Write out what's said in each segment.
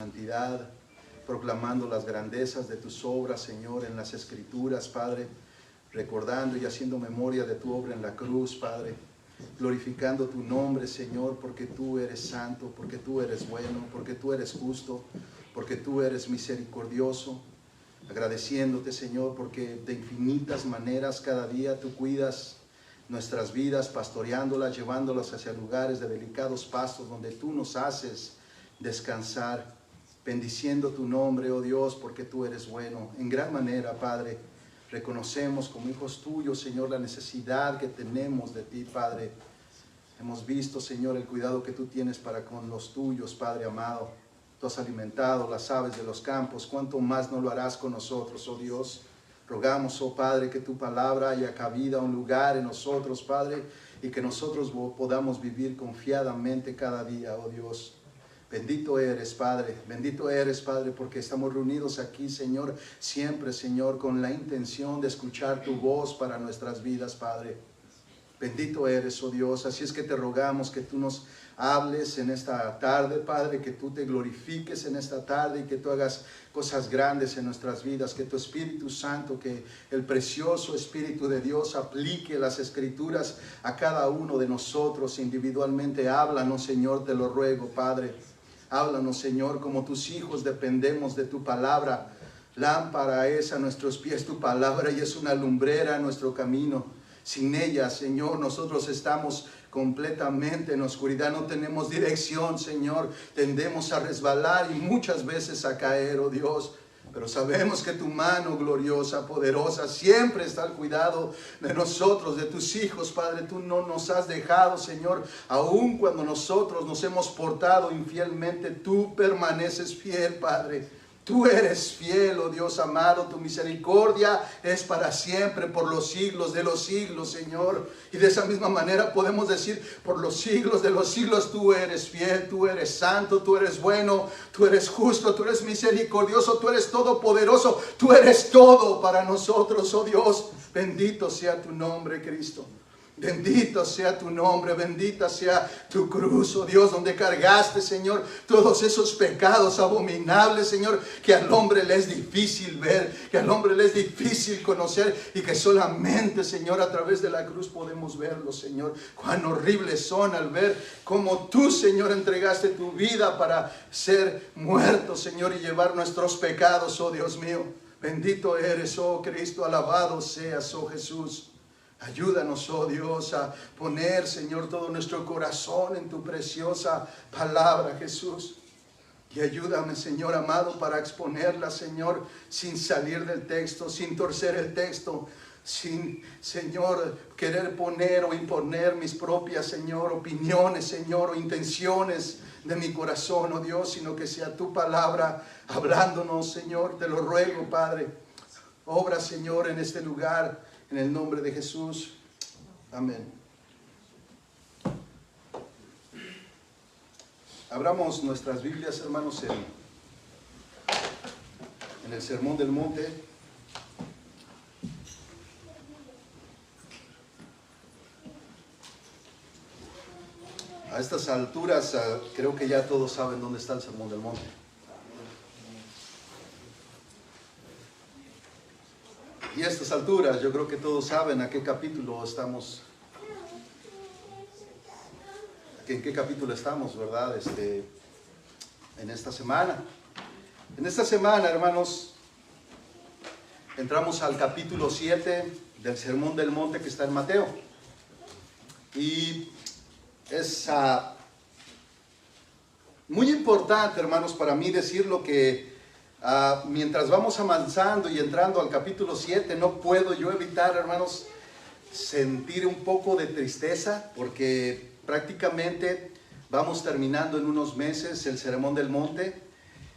santidad, proclamando las grandezas de tus obras, Señor, en las Escrituras, Padre, recordando y haciendo memoria de tu obra en la cruz, Padre, glorificando tu nombre, Señor, porque tú eres santo, porque tú eres bueno, porque tú eres justo, porque tú eres misericordioso, agradeciéndote, Señor, porque de infinitas maneras cada día tú cuidas nuestras vidas, pastoreándolas, llevándolas hacia lugares de delicados pastos donde tú nos haces descansar, bendiciendo tu nombre, oh Dios, porque tú eres bueno. En gran manera, Padre, reconocemos como hijos tuyos, Señor, la necesidad que tenemos de ti, Padre. Hemos visto, Señor, el cuidado que tú tienes para con los tuyos, Padre amado. Tú has alimentado las aves de los campos, ¿cuánto más no lo harás con nosotros, oh Dios? Rogamos, oh Padre, que tu palabra haya cabida, un lugar en nosotros, Padre, y que nosotros podamos vivir confiadamente cada día, oh Dios. Bendito eres, Padre, porque estamos reunidos aquí, Señor, siempre, Señor, con la intención de escuchar tu voz para nuestras vidas, Padre. Bendito eres, oh Dios, así es que te rogamos que tú nos hables en esta tarde, Padre, que tú te glorifiques en esta tarde y que tú hagas cosas grandes en nuestras vidas, que tu Espíritu Santo, que el precioso Espíritu de Dios aplique las Escrituras a cada uno de nosotros individualmente. Háblanos, Señor, te lo ruego, Padre. Háblanos, Señor, como tus hijos dependemos de tu palabra. Lámpara es a nuestros pies tu palabra y es una lumbrera a nuestro camino. Sin ella, Señor, nosotros estamos completamente en oscuridad, no tenemos dirección, Señor, tendemos a resbalar y muchas veces a caer, oh Dios. Pero sabemos que tu mano gloriosa, poderosa, siempre está al cuidado de nosotros, de tus hijos, Padre. Tú no nos has dejado, Señor, aun cuando nosotros nos hemos portado infielmente, tú permaneces fiel, Padre. Tú eres fiel, oh Dios amado, tu misericordia es para siempre, por los siglos de los siglos, Señor. Y de esa misma manera podemos decir, por los siglos de los siglos, tú eres fiel, tú eres santo, tú eres bueno, tú eres justo, tú eres misericordioso, tú eres todopoderoso, tú eres todo para nosotros, oh Dios. Bendito sea tu nombre, Cristo. Bendito sea tu nombre, bendita sea tu cruz, oh Dios, donde cargaste, Señor, todos esos pecados abominables, Señor, que al hombre le es difícil ver, que al hombre le es difícil conocer y que solamente, Señor, a través de la cruz podemos verlos, Señor. Cuán horribles son al ver cómo tú, Señor, entregaste tu vida para ser muerto, Señor, y llevar nuestros pecados, oh Dios mío. Bendito eres, oh Cristo, alabado seas, oh Jesús. Ayúdanos, oh Dios, a poner, Señor, todo nuestro corazón en tu preciosa palabra, Jesús. Y ayúdame, Señor amado, para exponerla, Señor, sin salir del texto, sin torcer el texto, sin, Señor, querer poner o imponer mis propias, Señor, opiniones, Señor, o intenciones de mi corazón, oh Dios, sino que sea tu palabra hablándonos, Señor. Te lo ruego, Padre. Obra, Señor, en este lugar. En el nombre de Jesús. Amén. Abramos nuestras Biblias, hermanos, en el Sermón del Monte. A estas alturas, creo que ya todos saben dónde está el Sermón del Monte. Y a estas alturas yo creo que todos saben a qué capítulo estamos, en qué capítulo estamos, ¿verdad? En esta semana. En esta semana, hermanos, entramos al capítulo 7 del Sermón del Monte que está en Mateo. Y es muy importante, hermanos, para mí decir lo que mientras vamos avanzando y entrando al capítulo 7, no puedo yo evitar, hermanos, sentir un poco de tristeza, porque prácticamente vamos terminando en unos meses el Sermón del Monte,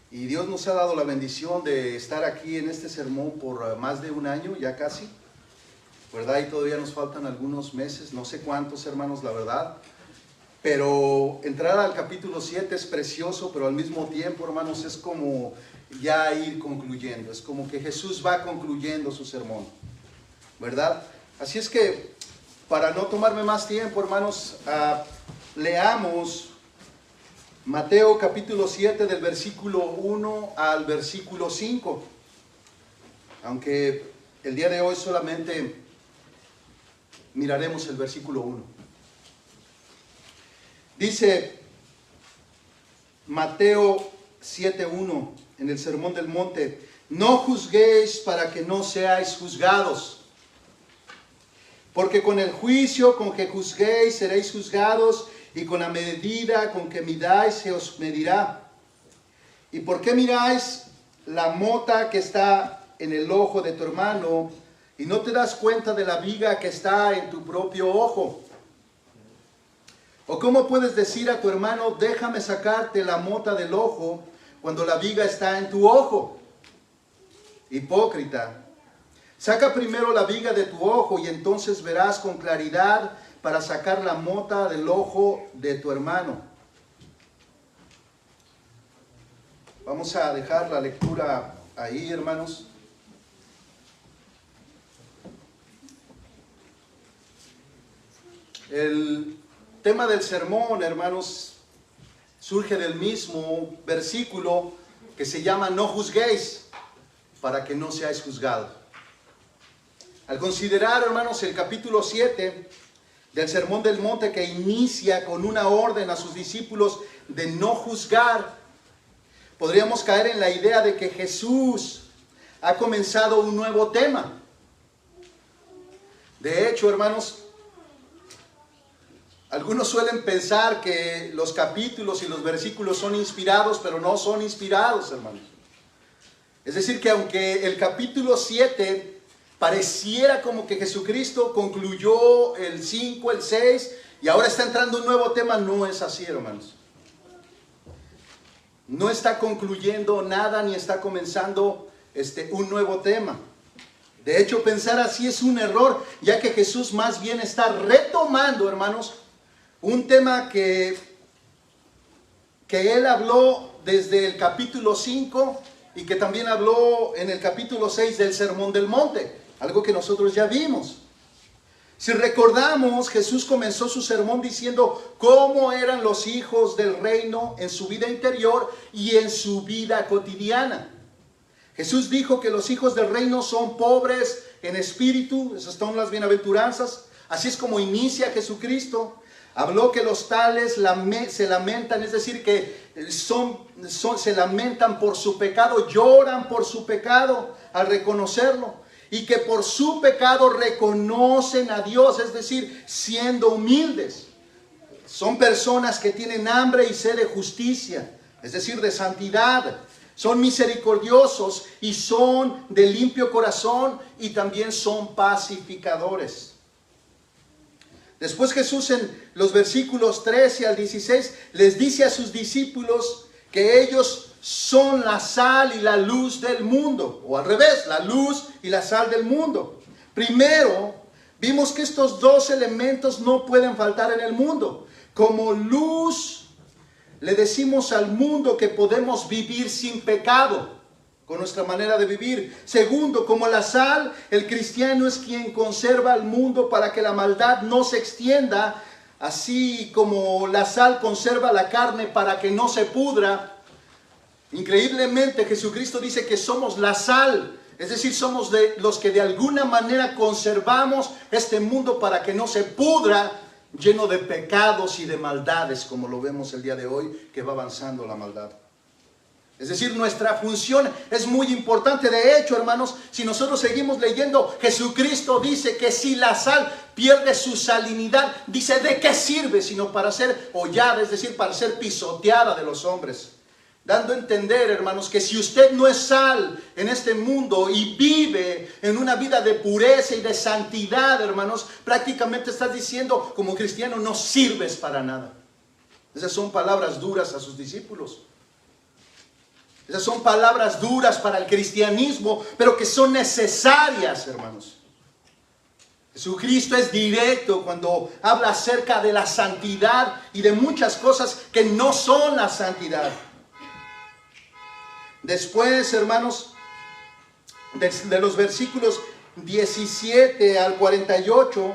y Dios nos ha dado la bendición de estar aquí en este sermón por más de un año, ya casi, ¿verdad? Y todavía nos faltan algunos meses, no sé cuántos, hermanos, la verdad. Pero entrar al capítulo 7 es precioso, pero al mismo tiempo, hermanos, es como ya ir concluyendo. Es como que Jesús va concluyendo su sermón, ¿verdad? Así es que, para no tomarme más tiempo, hermanos, leamos Mateo capítulo 7 del versículo 1 al versículo 5. Aunque el día de hoy solamente miraremos el versículo 1. Dice Mateo 7:1 en el Sermón del Monte: no juzguéis para que no seáis juzgados, porque con el juicio con que juzguéis seréis juzgados, y con la medida con que midáis se os medirá. ¿Y por qué miráis la mota que está en el ojo de tu hermano y no te das cuenta de la viga que está en tu propio ojo? ¿O cómo puedes decir a tu hermano, déjame sacarte la mota del ojo, cuando la viga está en tu ojo? Hipócrita, saca primero la viga de tu ojo y entonces verás con claridad para sacar la mota del ojo de tu hermano. Vamos a dejar la lectura ahí, hermanos. El tema del sermón, hermanos, surge del mismo versículo que se llama no juzguéis para que no seáis juzgados. Al considerar, hermanos, el capítulo 7 del Sermón del Monte, que inicia con una orden a sus discípulos de no juzgar, podríamos caer en la idea de que Jesús ha comenzado un nuevo tema. De hecho, hermanos, algunos suelen pensar que los capítulos y los versículos son inspirados, pero no son inspirados, hermanos. Es decir, que aunque el capítulo 7 pareciera como que Jesucristo concluyó el 5, el 6, y ahora está entrando un nuevo tema, no es así, hermanos. No está concluyendo nada, ni está comenzando un nuevo tema. De hecho, pensar así es un error, ya que Jesús más bien está retomando, hermanos, un tema que Él habló desde el capítulo 5 y que también habló en el capítulo 6 del Sermón del Monte, algo que nosotros ya vimos. Si recordamos, Jesús comenzó su sermón diciendo cómo eran los hijos del reino en su vida interior y en su vida cotidiana. Jesús dijo que los hijos del reino son pobres en espíritu, esas son las bienaventuranzas. Así es como inicia Jesucristo. Habló que los tales se lamentan, es decir, que se lamentan por su pecado, lloran por su pecado al reconocerlo. Y que por su pecado reconocen a Dios, es decir, siendo humildes. Son personas que tienen hambre y sed de justicia, es decir, de santidad. Son misericordiosos y son de limpio corazón y también son pacificadores. Después Jesús en los versículos 13 al 16 les dice a sus discípulos que ellos son la sal y la luz del mundo, o al revés, la luz y la sal del mundo. Primero, vimos que estos dos elementos no pueden faltar en el mundo. Como luz, le decimos al mundo que podemos vivir sin pecado, con nuestra manera de vivir. Segundo, como la sal, el cristiano es quien conserva al mundo para que la maldad no se extienda, así como la sal conserva la carne para que no se pudra. Increíblemente, Jesucristo dice que somos la sal, es decir, somos de los que de alguna manera conservamos este mundo para que no se pudra, lleno de pecados y de maldades, como lo vemos el día de hoy, que va avanzando la maldad. Es decir, nuestra función es muy importante. De hecho, hermanos, si nosotros seguimos leyendo, Jesucristo dice que si la sal pierde su salinidad, dice, ¿de qué sirve? Sino para ser hollada, es decir, para ser pisoteada de los hombres. Dando a entender, hermanos, que si usted no es sal en este mundo y vive en una vida de pureza y de santidad, hermanos, prácticamente estás diciendo, como cristiano, no sirves para nada. Esas son palabras duras a sus discípulos. Esas son palabras duras para el cristianismo, pero que son necesarias, hermanos. Jesucristo es directo cuando habla acerca de la santidad y de muchas cosas que no son la santidad. Después, hermanos, de los versículos 17 al 48,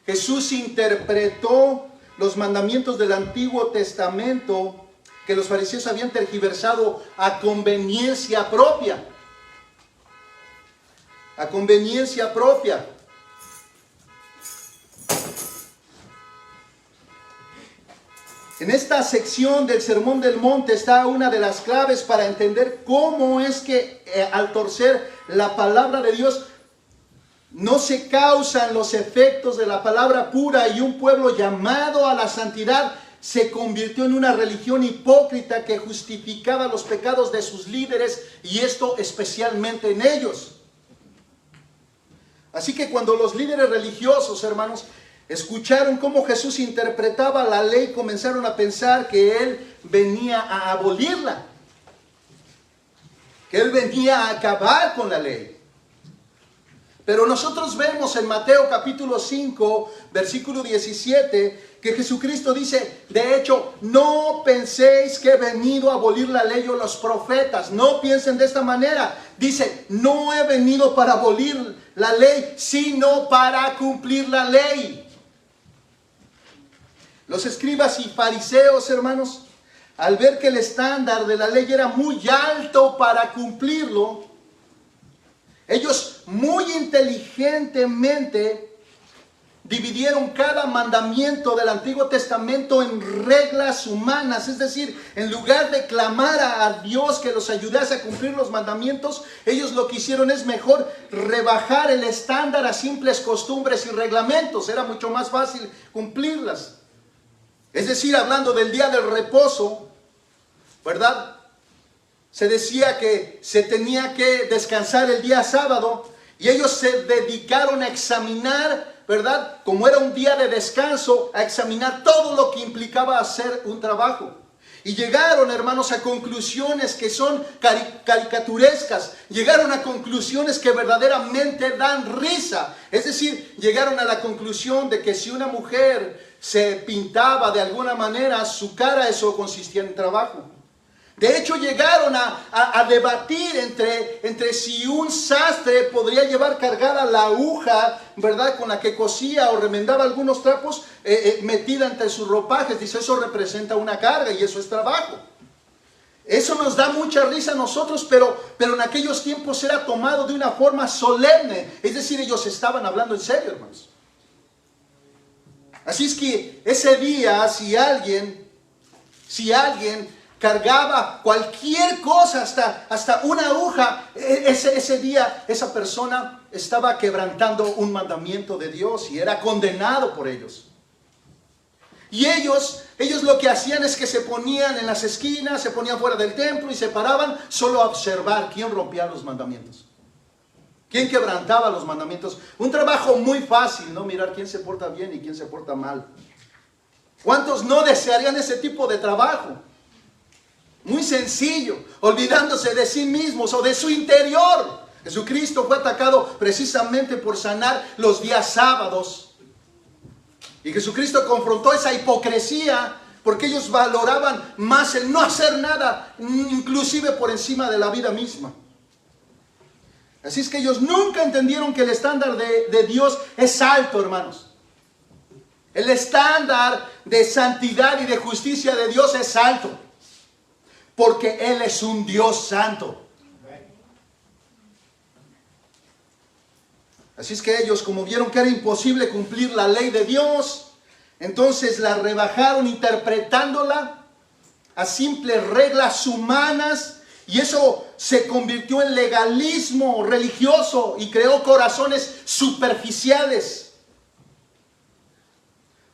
Jesús interpretó los mandamientos del Antiguo Testamento que los fariseos habían tergiversado a conveniencia propia. A conveniencia propia. En esta sección del Sermón del Monte está una de las claves para entender cómo es que al torcer la palabra de Dios no se causan los efectos de la palabra pura, y un pueblo llamado a la santidad se convirtió en una religión hipócrita que justificaba los pecados de sus líderes, y esto especialmente en ellos. Así que cuando los líderes religiosos, hermanos, escucharon cómo Jesús interpretaba la ley, comenzaron a pensar que Él venía a abolirla, que Él venía a acabar con la ley. Pero nosotros vemos en Mateo capítulo 5, versículo 17, que Jesucristo dice, de hecho, no penséis que he venido a abolir la ley o los profetas. No piensen de esta manera. Dice, no he venido para abolir la ley, sino para cumplir la ley. Los escribas y fariseos, hermanos, al ver que el estándar de la ley era muy alto para cumplirlo, ellos muy inteligentemente dividieron cada mandamiento del Antiguo Testamento en reglas humanas. Es decir, en lugar de clamar a Dios que los ayudase a cumplir los mandamientos, ellos lo que hicieron es mejor rebajar el estándar a simples costumbres y reglamentos. Era mucho más fácil cumplirlas. Es decir, hablando del día del reposo, ¿verdad? Se decía que se tenía que descansar el día sábado, y ellos se dedicaron a examinar, ¿verdad? Como era un día de descanso, a examinar todo lo que implicaba hacer un trabajo. Y llegaron, hermanos, a conclusiones que son caricaturescas. Llegaron a conclusiones que verdaderamente dan risa. Es decir, llegaron a la conclusión de que si una mujer se pintaba de alguna manera su cara, eso consistía en trabajo. De hecho, llegaron a debatir entre si un sastre podría llevar cargada la aguja, ¿verdad?, con la que cosía o remendaba algunos trapos, metida entre sus ropajes. Dice, eso representa una carga y eso es trabajo. Eso nos da mucha risa a nosotros, pero en aquellos tiempos era tomado de una forma solemne. Es decir, ellos estaban hablando en serio, hermanos. Así es que ese día, si alguien cargaba cualquier cosa, hasta una aguja, ese día esa persona estaba quebrantando un mandamiento de Dios y era condenado por ellos. Y ellos lo que hacían es que se ponían en las esquinas, se ponían fuera del templo y se paraban solo a observar quién rompía los mandamientos, quién quebrantaba los mandamientos. Un trabajo muy fácil, ¿no? Mirar quién se porta bien y quién se porta mal. ¿Cuántos no desearían ese tipo de trabajo? Muy sencillo, olvidándose de sí mismos o de su interior. Jesucristo fue atacado precisamente por sanar los días sábados. Y Jesucristo confrontó esa hipocresía porque ellos valoraban más el no hacer nada, inclusive por encima de la vida misma. Así es que ellos nunca entendieron que el estándar de Dios es alto, hermanos. El estándar de santidad y de justicia de Dios es alto, porque Él es un Dios santo. Así es que ellos, como vieron que era imposible cumplir la ley de Dios, entonces la rebajaron interpretándola a simples reglas humanas, y eso se convirtió en legalismo religioso y creó corazones superficiales.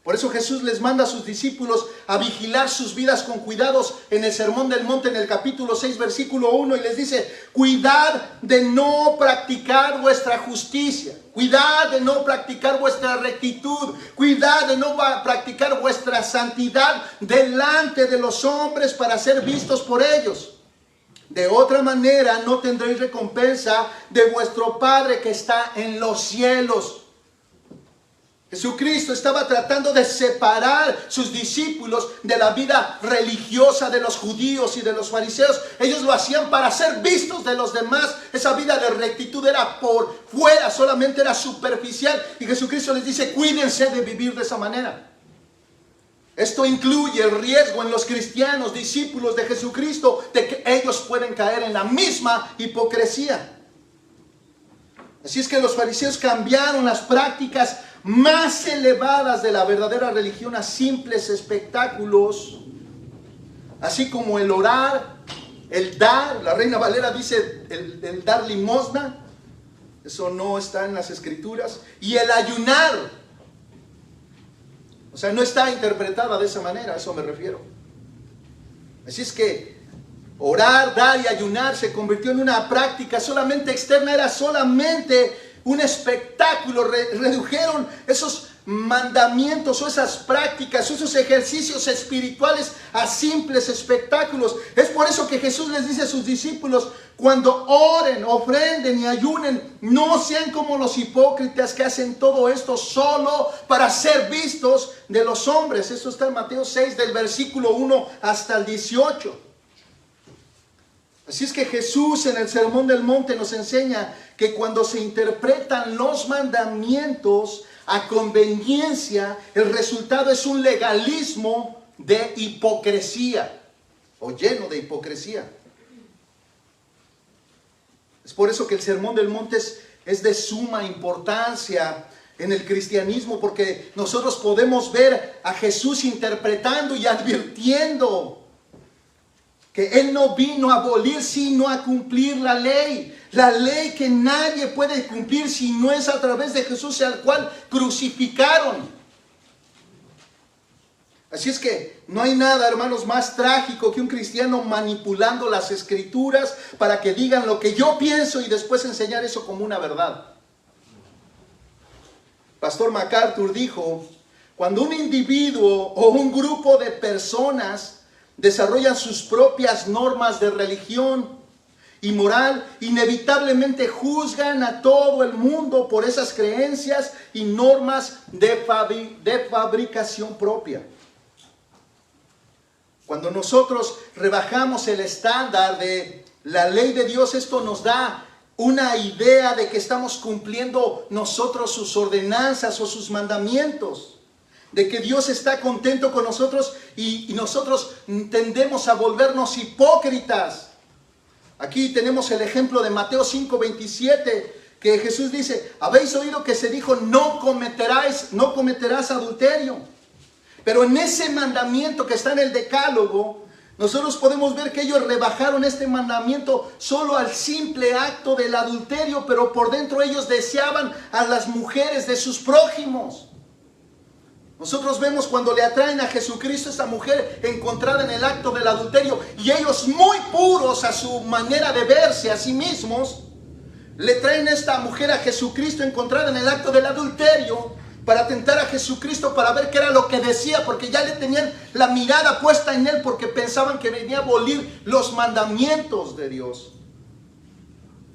Por eso Jesús les manda a sus discípulos a vigilar sus vidas con cuidados en el Sermón del Monte, en el capítulo 6, versículo 1, y les dice, cuidad de no practicar vuestra justicia, cuidad de no practicar vuestra rectitud, cuidad de no practicar vuestra santidad delante de los hombres para ser vistos por ellos. De otra manera no tendréis recompensa de vuestro Padre que está en los cielos. Jesucristo estaba tratando de separar sus discípulos de la vida religiosa de los judíos y de los fariseos. Ellos lo hacían para ser vistos de los demás. Esa vida de rectitud era por fuera, solamente era superficial. Y Jesucristo les dice, cuídense de vivir de esa manera. Esto incluye el riesgo en los cristianos, discípulos de Jesucristo, de que ellos pueden caer en la misma hipocresía. Así es que los fariseos cambiaron las prácticas más elevadas de la verdadera religión a simples espectáculos, así como el orar, el dar. La Reina Valera dice el dar limosna, eso no está en las Escrituras, y el ayunar, o sea, no está interpretada de esa manera, a eso me refiero. Así es que orar, dar y ayunar se convirtió en una práctica solamente externa, era solamente un espectáculo. Redujeron esos mandamientos o esas prácticas, esos ejercicios espirituales a simples espectáculos. Es por eso que Jesús les dice a sus discípulos: cuando oren, ofrenden y ayunen, no sean como los hipócritas que hacen todo esto solo para ser vistos de los hombres. Eso está en Mateo 6 del versículo 1 hasta el 18. Así es que Jesús en el Sermón del Monte nos enseña que cuando se interpretan los mandamientos a conveniencia, el resultado es un legalismo de hipocresía, o lleno de hipocresía. Es por eso que el Sermón del Monte es de suma importancia en el cristianismo, porque nosotros podemos ver a Jesús interpretando y advirtiendo que Él no vino a abolir, sino a cumplir la ley. La ley que nadie puede cumplir si no es a través de Jesús, al cual crucificaron. Así es que no hay nada, hermanos, más trágico que un cristiano manipulando las Escrituras para que digan lo que yo pienso y después enseñar eso como una verdad. Pastor MacArthur dijo: cuando un individuo o un grupo de personas desarrollan sus propias normas de religión y moral, inevitablemente juzgan a todo el mundo por esas creencias y normas de fabricación propia. Cuando nosotros rebajamos el estándar de la ley de Dios, esto nos da una idea de que estamos cumpliendo nosotros sus ordenanzas o sus mandamientos, de que Dios está contento con nosotros y nosotros tendemos a volvernos hipócritas. Aquí tenemos el ejemplo de Mateo 5:27, que Jesús dice: habéis oído que se dijo, no cometerás adulterio. Pero en ese mandamiento que está en el Decálogo, nosotros podemos ver que ellos rebajaron este mandamiento solo al simple acto del adulterio, pero por dentro ellos deseaban a las mujeres de sus prójimos. Nosotros vemos cuando le atraen a Jesucristo esa mujer encontrada en el acto del adulterio, y ellos, muy puros a su manera de verse a sí mismos, le traen a esta mujer a Jesucristo encontrada en el acto del adulterio para tentar a Jesucristo, para ver qué era lo que decía, porque ya le tenían la mirada puesta en él, porque pensaban que venía a abolir los mandamientos de Dios.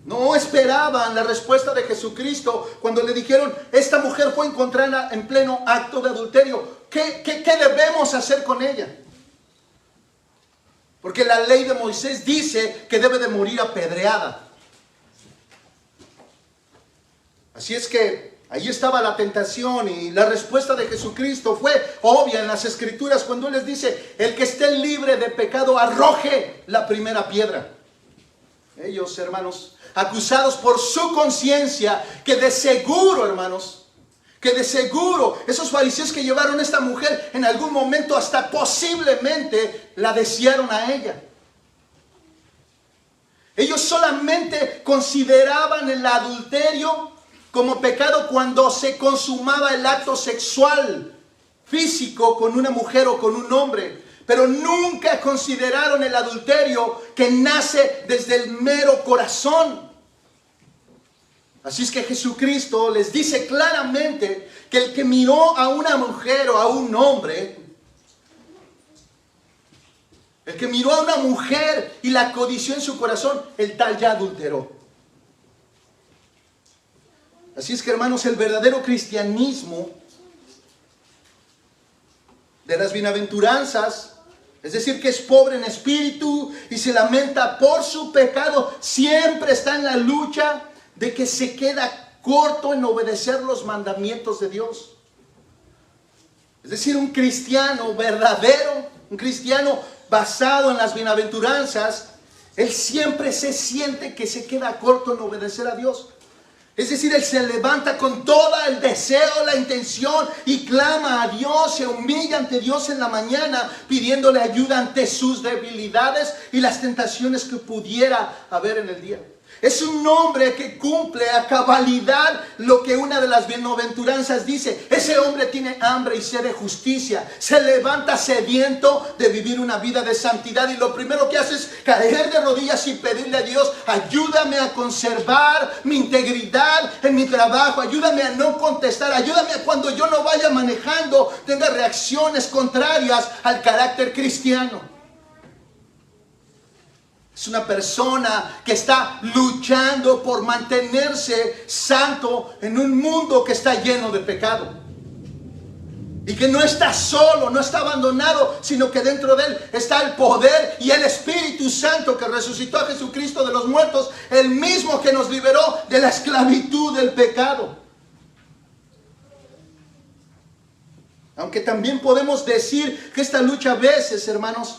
No esperaban la respuesta de Jesucristo cuando le dijeron: esta mujer fue encontrada en pleno acto de adulterio. ¿Qué debemos hacer con ella? Porque la ley de Moisés dice que debe de morir apedreada. Así es que ahí estaba la tentación, y la respuesta de Jesucristo fue obvia en las Escrituras cuando Él les dice: el que esté libre de pecado arroje la primera piedra. Ellos, hermanos, acusados por su conciencia, que de seguro, hermanos, que de seguro esos fariseos que llevaron a esta mujer en algún momento hasta posiblemente la desearon a ella. Ellos solamente consideraban el adulterio como pecado cuando se consumaba el acto sexual físico con una mujer o con un hombre, pero nunca consideraron el adulterio que nace desde el mero corazón. Así es que Jesucristo les dice claramente que el que miró a una mujer o a un hombre, el que miró a una mujer y la codició en su corazón, el tal ya adulteró. Así es que, hermanos, el verdadero cristianismo de las bienaventuranzas, es decir, que es pobre en espíritu y se lamenta por su pecado, siempre está en la lucha de que se queda corto en obedecer los mandamientos de Dios. Es decir, un cristiano verdadero, un cristiano basado en las bienaventuranzas, él siempre se siente que se queda corto en obedecer a Dios. Es decir, él se levanta con todo el deseo, la intención y clama a Dios, se humilla ante Dios en la mañana pidiéndole ayuda ante sus debilidades y las tentaciones que pudiera haber en el día. Es un hombre que cumple a cabalidad lo que una de las bienaventuranzas dice. Ese hombre tiene hambre y sed de justicia. Se levanta sediento de vivir una vida de santidad. Y lo primero que hace es caer de rodillas y pedirle a Dios: ayúdame a conservar mi integridad en mi trabajo. Ayúdame a no contestar. Ayúdame a cuando yo no vaya manejando tenga reacciones contrarias al carácter cristiano. Es una persona que está luchando por mantenerse santo en un mundo que está lleno de pecado. Y que no está solo, no está abandonado, sino que dentro de él está el poder y el Espíritu Santo que resucitó a Jesucristo de los muertos, el mismo que nos liberó de la esclavitud del pecado. Aunque también podemos decir que esta lucha a veces, hermanos,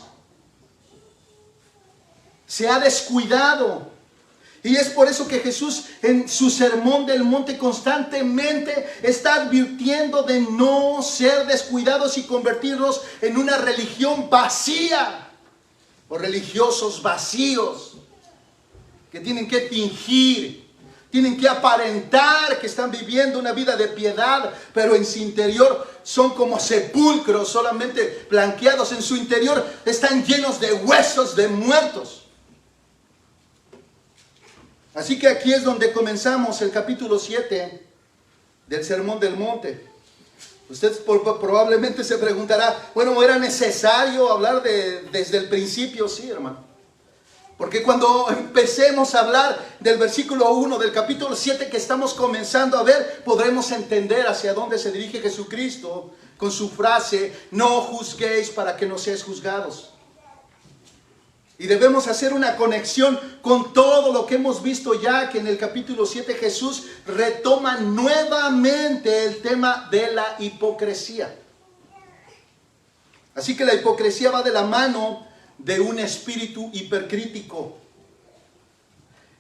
se ha descuidado. Y es por eso que Jesús en su sermón del monte constantemente está advirtiendo de no ser descuidados y convertirnos en una religión vacía o religiosos vacíos que tienen que fingir, tienen que aparentar que están viviendo una vida de piedad, pero en su interior son como sepulcros solamente blanqueados. En su interior están llenos de huesos de muertos. Así que aquí es donde comenzamos el capítulo 7 del Sermón del Monte. Usted probablemente se preguntará: bueno, ¿era necesario hablar desde el principio? Sí, hermano. Porque cuando empecemos a hablar del versículo 1 del capítulo 7 que estamos comenzando a ver, podremos entender hacia dónde se dirige Jesucristo con su frase: no juzguéis para que no seáis juzgados. Y debemos hacer una conexión con todo lo que hemos visto ya, que en el capítulo 7 Jesús retoma nuevamente el tema de la hipocresía. Así que la hipocresía va de la mano de un espíritu hipercrítico.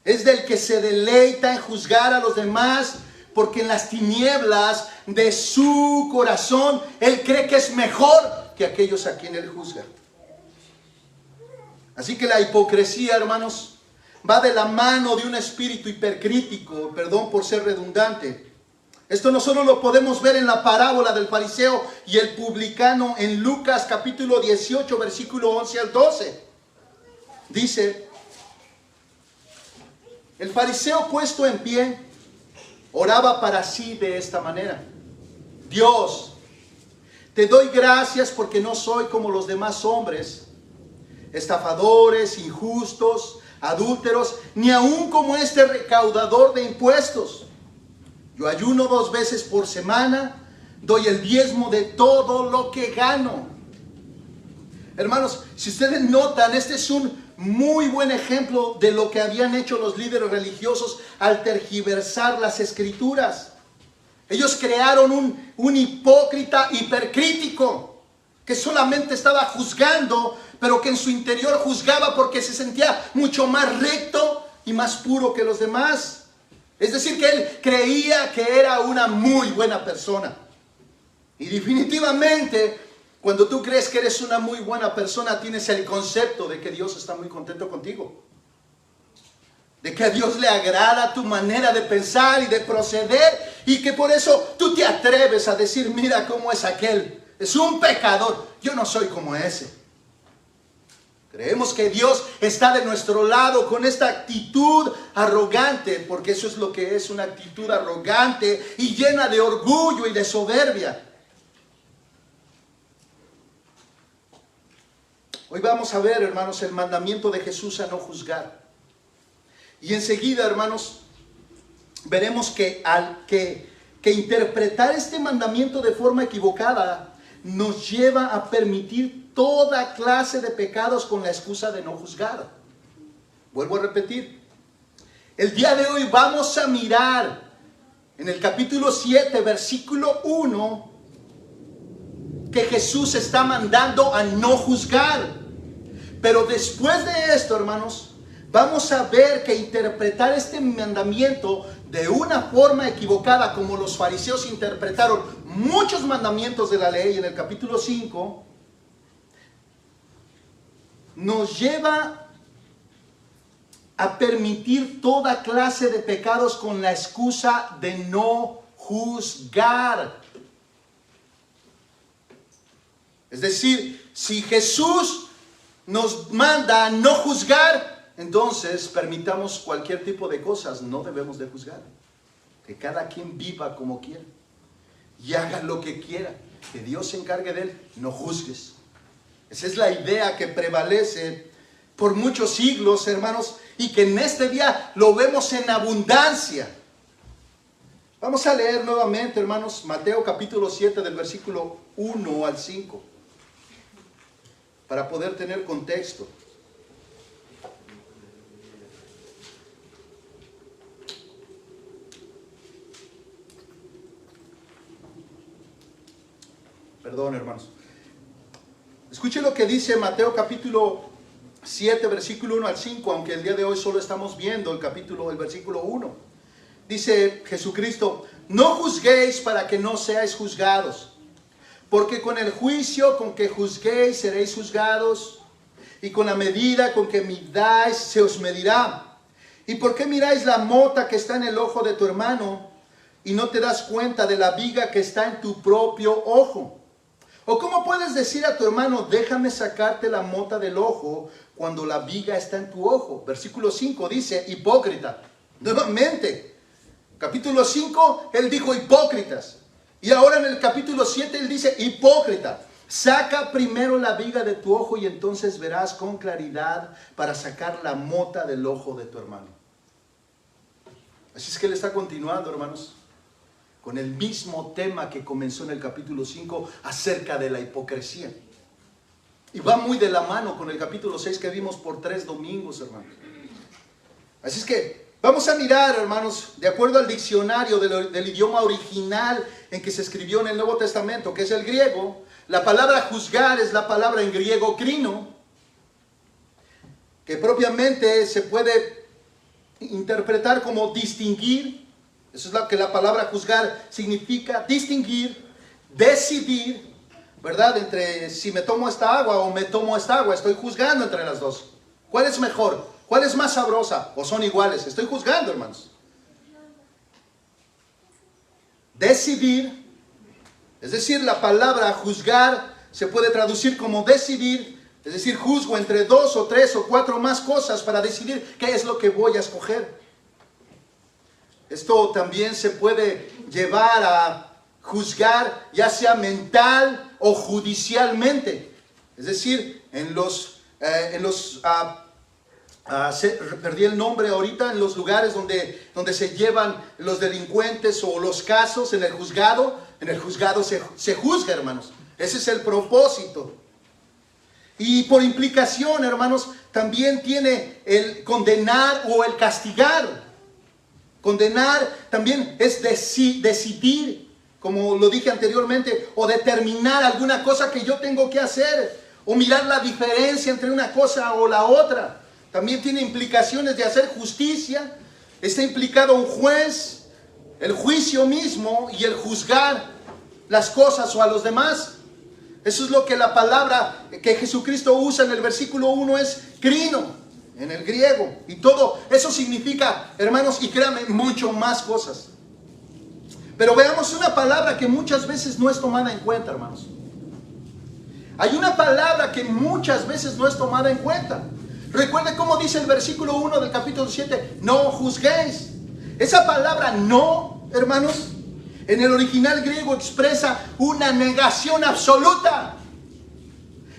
Es del que se deleita en juzgar a los demás, porque en las tinieblas de su corazón él cree que es mejor que aquellos a quien él juzga. Así que la hipocresía, hermanos, va de la mano de un espíritu hipercrítico, perdón por ser redundante. Esto no solo lo podemos ver en la parábola del fariseo y el publicano en Lucas capítulo 18, versículo 11 al 12. Dice: el fariseo puesto en pie oraba para sí de esta manera: Dios, te doy gracias porque no soy como los demás hombres, estafadores, injustos, adúlteros, ni aun como este recaudador de impuestos. Yo ayuno 2 veces por semana, doy el diezmo de todo lo que gano. Hermanos, si ustedes notan, este es un muy buen ejemplo de lo que habían hecho los líderes religiosos al tergiversar las escrituras. Ellos crearon un hipócrita hipercrítico que solamente estaba juzgando, pero que en su interior juzgaba porque se sentía mucho más recto y más puro que los demás. Es decir, que él creía que era una muy buena persona. Y definitivamente, cuando tú crees que eres una muy buena persona, tienes el concepto de que Dios está muy contento contigo. De que a Dios le agrada tu manera de pensar y de proceder, y que por eso tú te atreves a decir: mira cómo es aquel, es un pecador, yo no soy como ese. Creemos que Dios está de nuestro lado con esta actitud arrogante, porque eso es lo que es, una actitud arrogante y llena de orgullo y de soberbia. Hoy vamos a ver, hermanos, el mandamiento de Jesús a no juzgar. Y enseguida, hermanos, veremos que interpretar este mandamiento de forma equivocada nos lleva a permitir toda clase de pecados con la excusa de no juzgar. Vuelvo a repetir. El día de hoy vamos a mirar en el capítulo 7, versículo 1, que Jesús está mandando a no juzgar. Pero después de esto, hermanos, vamos a ver que interpretar este mandamiento de una forma equivocada, como los fariseos interpretaron muchos mandamientos de la ley en el capítulo 5, nos lleva a permitir toda clase de pecados con la excusa de no juzgar. Es decir, si Jesús nos manda a no juzgar, entonces permitamos cualquier tipo de cosas. No debemos de juzgar. Que cada quien viva como quiera y haga lo que quiera. Que Dios se encargue de él. No juzgues. Esa es la idea que prevalece por muchos siglos, hermanos, y que en este día lo vemos en abundancia. Vamos a leer nuevamente, hermanos, Mateo capítulo 7 del versículo 1 al 5, para poder tener contexto. Perdón, hermanos. Escuche lo que dice Mateo capítulo 7, versículo 1 al 5, aunque el día de hoy solo estamos viendo el versículo 1. Dice Jesucristo: no juzguéis para que no seáis juzgados, porque con el juicio con que juzguéis seréis juzgados, y con la medida con que midáis se os medirá. ¿Y por qué miráis la mota que está en el ojo de tu hermano, y no te das cuenta de la viga que está en tu propio ojo? ¿O cómo puedes decir a tu hermano, déjame sacarte la mota del ojo, cuando la viga está en tu ojo? Versículo 5 dice: hipócrita. Nuevamente, capítulo 5, él dijo hipócritas. Y ahora en el capítulo 7, él dice hipócrita. Saca primero la viga de tu ojo y entonces verás con claridad para sacar la mota del ojo de tu hermano. Así es que él está continuando, hermanos, con el mismo tema que comenzó en el capítulo 5 acerca de la hipocresía. Y va muy de la mano con el capítulo 6 que vimos por 3 domingos, hermanos. Así es que vamos a mirar, hermanos, de acuerdo al diccionario del idioma original en que se escribió en el Nuevo Testamento, que es el griego. La palabra juzgar es la palabra en griego krino, que propiamente se puede interpretar como distinguir. Eso es lo que la palabra juzgar significa: distinguir, decidir, ¿verdad? Entre si me tomo esta agua o me tomo esta agua. Estoy juzgando entre las dos. ¿Cuál es mejor? ¿Cuál es más sabrosa? ¿O son iguales? Estoy juzgando, hermanos. Decidir, es decir, la palabra juzgar se puede traducir como decidir. Es decir, juzgo entre 2 o 3 o 4 más cosas para decidir qué es lo que voy a escoger. Esto también se puede llevar a juzgar, ya sea mental o judicialmente. Es decir, perdí el nombre ahorita, en los lugares donde se llevan los delincuentes o los casos, en el juzgado se juzga, hermanos. Ese es el propósito. Y por implicación, hermanos, también tiene el condenar o el castigar. Condenar también es decidir, como lo dije anteriormente, o determinar alguna cosa que yo tengo que hacer, o mirar la diferencia entre una cosa o la otra. También tiene implicaciones de hacer justicia. Está implicado un juez, el juicio mismo y el juzgar las cosas o a los demás. Eso es lo que la palabra que Jesucristo usa en el versículo 1 es krino, en el griego. Y todo eso significa, hermanos, y créanme, mucho más cosas. Pero veamos una palabra que muchas veces no es tomada en cuenta, hermanos. Hay una palabra que muchas veces no es tomada en cuenta. Recuerde cómo dice el versículo 1 del capítulo 7, no juzguéis. Esa palabra no, hermanos, en el original griego expresa una negación absoluta.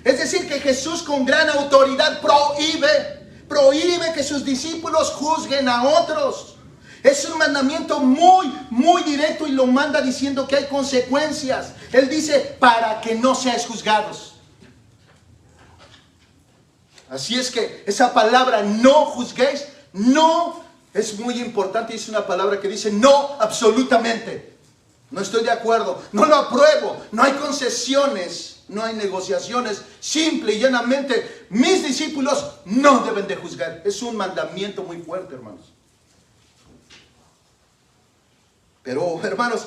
Es decir, que Jesús con gran autoridad prohíbe que sus discípulos juzguen a otros. Es un mandamiento muy, muy directo y lo manda diciendo que hay consecuencias. Él dice, para que no seáis juzgados. Así es que esa palabra no juzguéis, no, es muy importante. Es una palabra que dice no absolutamente. No estoy de acuerdo, no lo apruebo, no hay concesiones, no hay negociaciones. Simple y llanamente, mis discípulos no deben de juzgar. Es un mandamiento muy fuerte, hermanos. Pero, hermanos,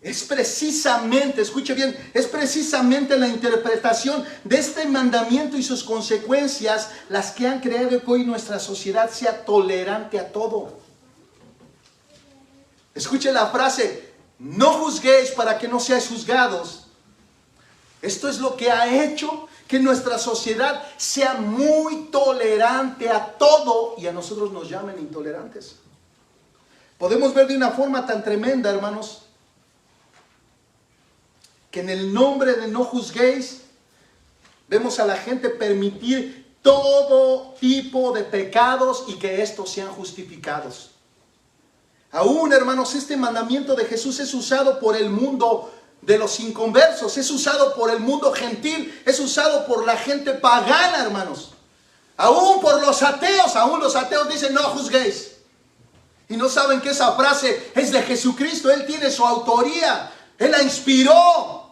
es precisamente, escuche bien, es precisamente la interpretación de este mandamiento y sus consecuencias las que han creado que hoy nuestra sociedad sea tolerante a todo. Escuche la frase: no juzguéis para que no seáis juzgados. Esto es lo que ha hecho que nuestra sociedad sea muy tolerante a todo y a nosotros nos llamen intolerantes. Podemos ver de una forma tan tremenda, hermanos, que en el nombre de no juzguéis, vemos a la gente permitir todo tipo de pecados y que estos sean justificados. Aún, hermanos, este mandamiento de Jesús es usado por el mundo de los inconversos, es usado por el mundo gentil, es usado por la gente pagana, hermanos. Aún por los ateos, aún los ateos dicen no juzguéis. Y no saben que esa frase es de Jesucristo. Él tiene su autoría, Él la inspiró.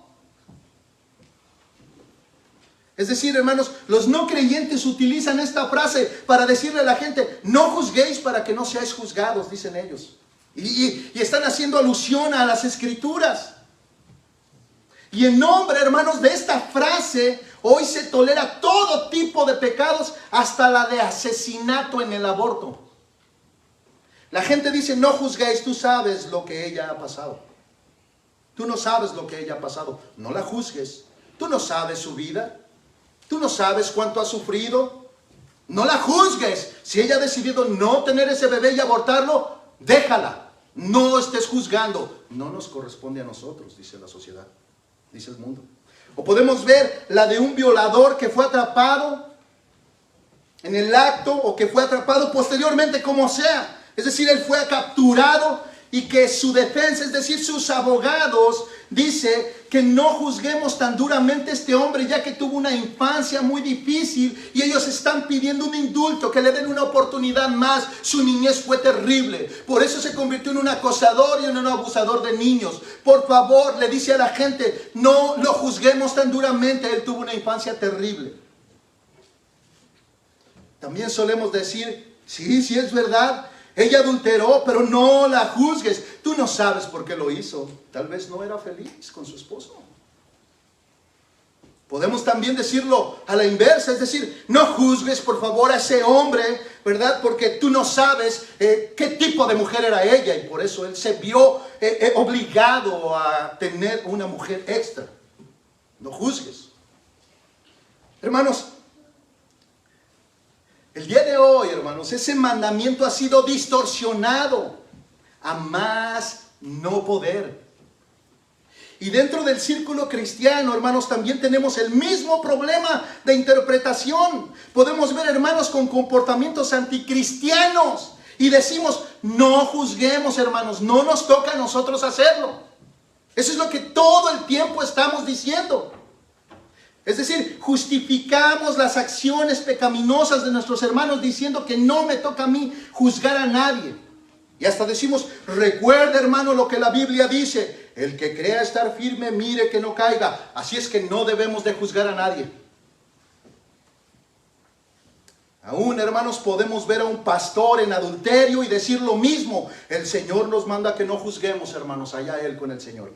Es decir, hermanos, los no creyentes utilizan esta frase para decirle a la gente: no juzguéis para que no seáis juzgados, dicen ellos. Y están haciendo alusión a las Escrituras. Y en nombre, hermanos, de esta frase, hoy se tolera todo tipo de pecados, hasta la de asesinato en el aborto. La gente dice: no juzguéis, tú sabes lo que ella ha pasado. Tú no sabes lo que ella ha pasado. No la juzgues. Tú no sabes su vida. Tú no sabes cuánto ha sufrido. No la juzgues. Si ella ha decidido no tener ese bebé y abortarlo, déjala. No estés juzgando. No nos corresponde a nosotros, dice la sociedad, dice el mundo. O podemos ver la de un violador que fue atrapado en el acto, o que fue atrapado posteriormente, como sea. Es decir, él fue capturado, y que su defensa, es decir, sus abogados, dice que no juzguemos tan duramente a este hombre, ya que tuvo una infancia muy difícil y ellos están pidiendo un indulto, que le den una oportunidad más. Su niñez fue terrible, por eso se convirtió en un acosador y en un abusador de niños. Por favor, le dice a la gente, no lo juzguemos tan duramente, él tuvo una infancia terrible. También solemos decir, sí es verdad, ella adulteró, pero no la juzgues. Tú no sabes por qué lo hizo. Tal vez no era feliz con su esposo. Podemos también decirlo a la inversa, es decir, no juzgues por favor a ese hombre, ¿verdad? Porque tú no sabes qué tipo de mujer era ella, y por eso él se vio obligado a tener una mujer extra. No juzgues. Hermanos, el día de hoy, hermanos, ese mandamiento ha sido distorsionado a más no poder. Y dentro del círculo cristiano, hermanos, también tenemos el mismo problema de interpretación. Podemos ver hermanos con comportamientos anticristianos y decimos, no juzguemos, hermanos, no nos toca a nosotros hacerlo. Eso es lo que todo el tiempo estamos diciendo. Es decir, justificamos las acciones pecaminosas de nuestros hermanos diciendo que no me toca a mí juzgar a nadie. Y hasta decimos, recuerda, hermano, lo que la Biblia dice: el que crea estar firme, mire que no caiga. Así es que no debemos de juzgar a nadie. Aún, hermanos, podemos ver a un pastor en adulterio y decir lo mismo. El Señor nos manda que no juzguemos, hermanos, allá él con el Señor.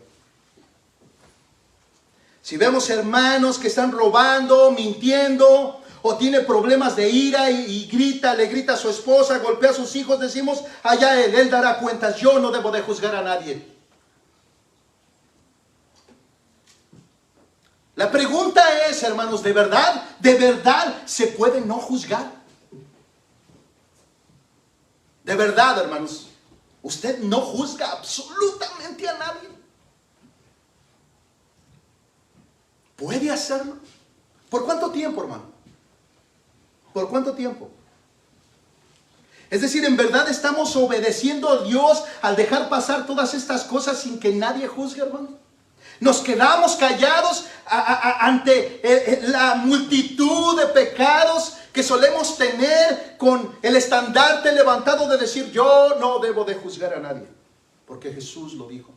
Si vemos hermanos que están robando, mintiendo, o tiene problemas de ira y le grita a su esposa, golpea a sus hijos, decimos, allá él dará cuentas, yo no debo de juzgar a nadie. La pregunta es, hermanos, ¿de verdad se puede no juzgar? De verdad, hermanos, usted no juzga absolutamente a nadie. ¿Puede hacerlo? ¿Por cuánto tiempo, hermano? ¿Por cuánto tiempo? Es decir, ¿en verdad estamos obedeciendo a Dios al dejar pasar todas estas cosas sin que nadie juzgue, hermano? Nos quedamos callados ante la multitud de pecados que solemos tener, con el estandarte levantado de decir, yo no debo de juzgar a nadie, porque Jesús lo dijo.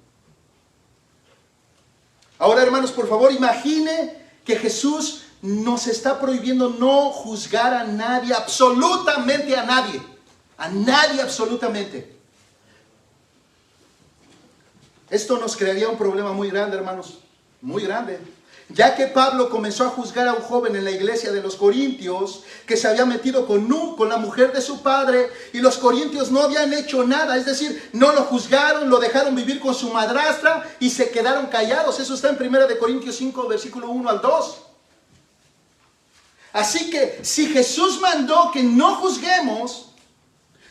Ahora, hermanos, por favor, imagine que Jesús nos está prohibiendo no juzgar a nadie, absolutamente a nadie. A nadie absolutamente. Esto nos crearía un problema muy grande, hermanos. Muy grande. Ya que Pablo comenzó a juzgar a un joven en la iglesia de los Corintios que se había metido con la mujer de su padre, y los corintios no habían hecho nada, es decir, no lo juzgaron, lo dejaron vivir con su madrastra y se quedaron callados. Eso está en 1 Corintios 5, versículo 1 al 2. Así que si Jesús mandó que no juzguemos,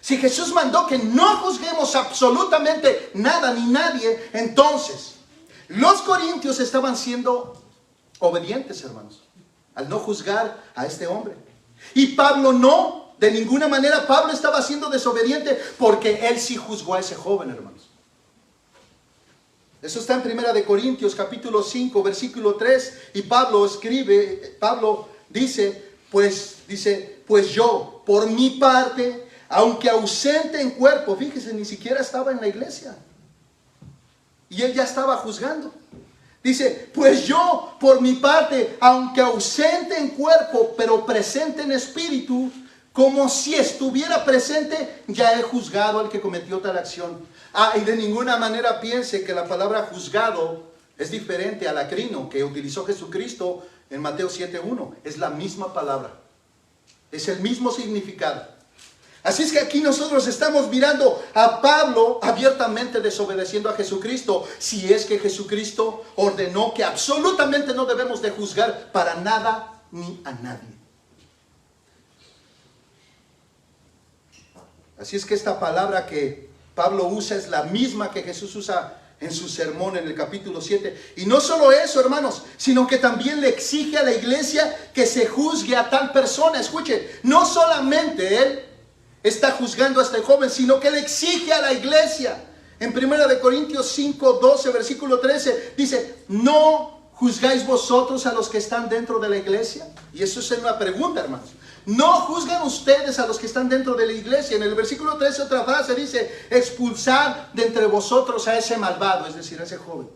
si Jesús mandó que no juzguemos absolutamente nada ni nadie, entonces los corintios estaban siendo obedientes, hermanos, al no juzgar a este hombre. Y Pablo no, de ninguna manera Pablo estaba siendo desobediente, porque él sí juzgó a ese joven, hermanos. Eso está en 1 Corintios capítulo 5, versículo 3, y Pablo dice, pues yo, por mi parte, aunque ausente en cuerpo, fíjese, ni siquiera estaba en la iglesia, y él ya estaba juzgando. Dice, pues yo, por mi parte, aunque ausente en cuerpo, pero presente en espíritu, como si estuviera presente, ya he juzgado al que cometió tal acción. Y de ninguna manera piense que la palabra juzgado es diferente al acrino que utilizó Jesucristo en Mateo 7:1. Es la misma palabra. Es el mismo significado. Así es que aquí nosotros estamos mirando a Pablo abiertamente desobedeciendo a Jesucristo, si es que Jesucristo ordenó que absolutamente no debemos de juzgar para nada ni a nadie. Así es que esta palabra que Pablo usa es la misma que Jesús usa en su sermón en el capítulo 7. Y no solo eso, hermanos, sino que también le exige a la iglesia que se juzgue a tal persona. Escuche, no solamente él está juzgando a este joven, sino que le exige a la iglesia. En 1 Corintios 5, 12, versículo 13, dice, ¿no juzgáis vosotros a los que están dentro de la iglesia? Y eso es una pregunta, hermanos. ¿No juzgan ustedes a los que están dentro de la iglesia? En el versículo 13 otra frase dice, expulsar de entre vosotros a ese malvado, es decir, a ese joven.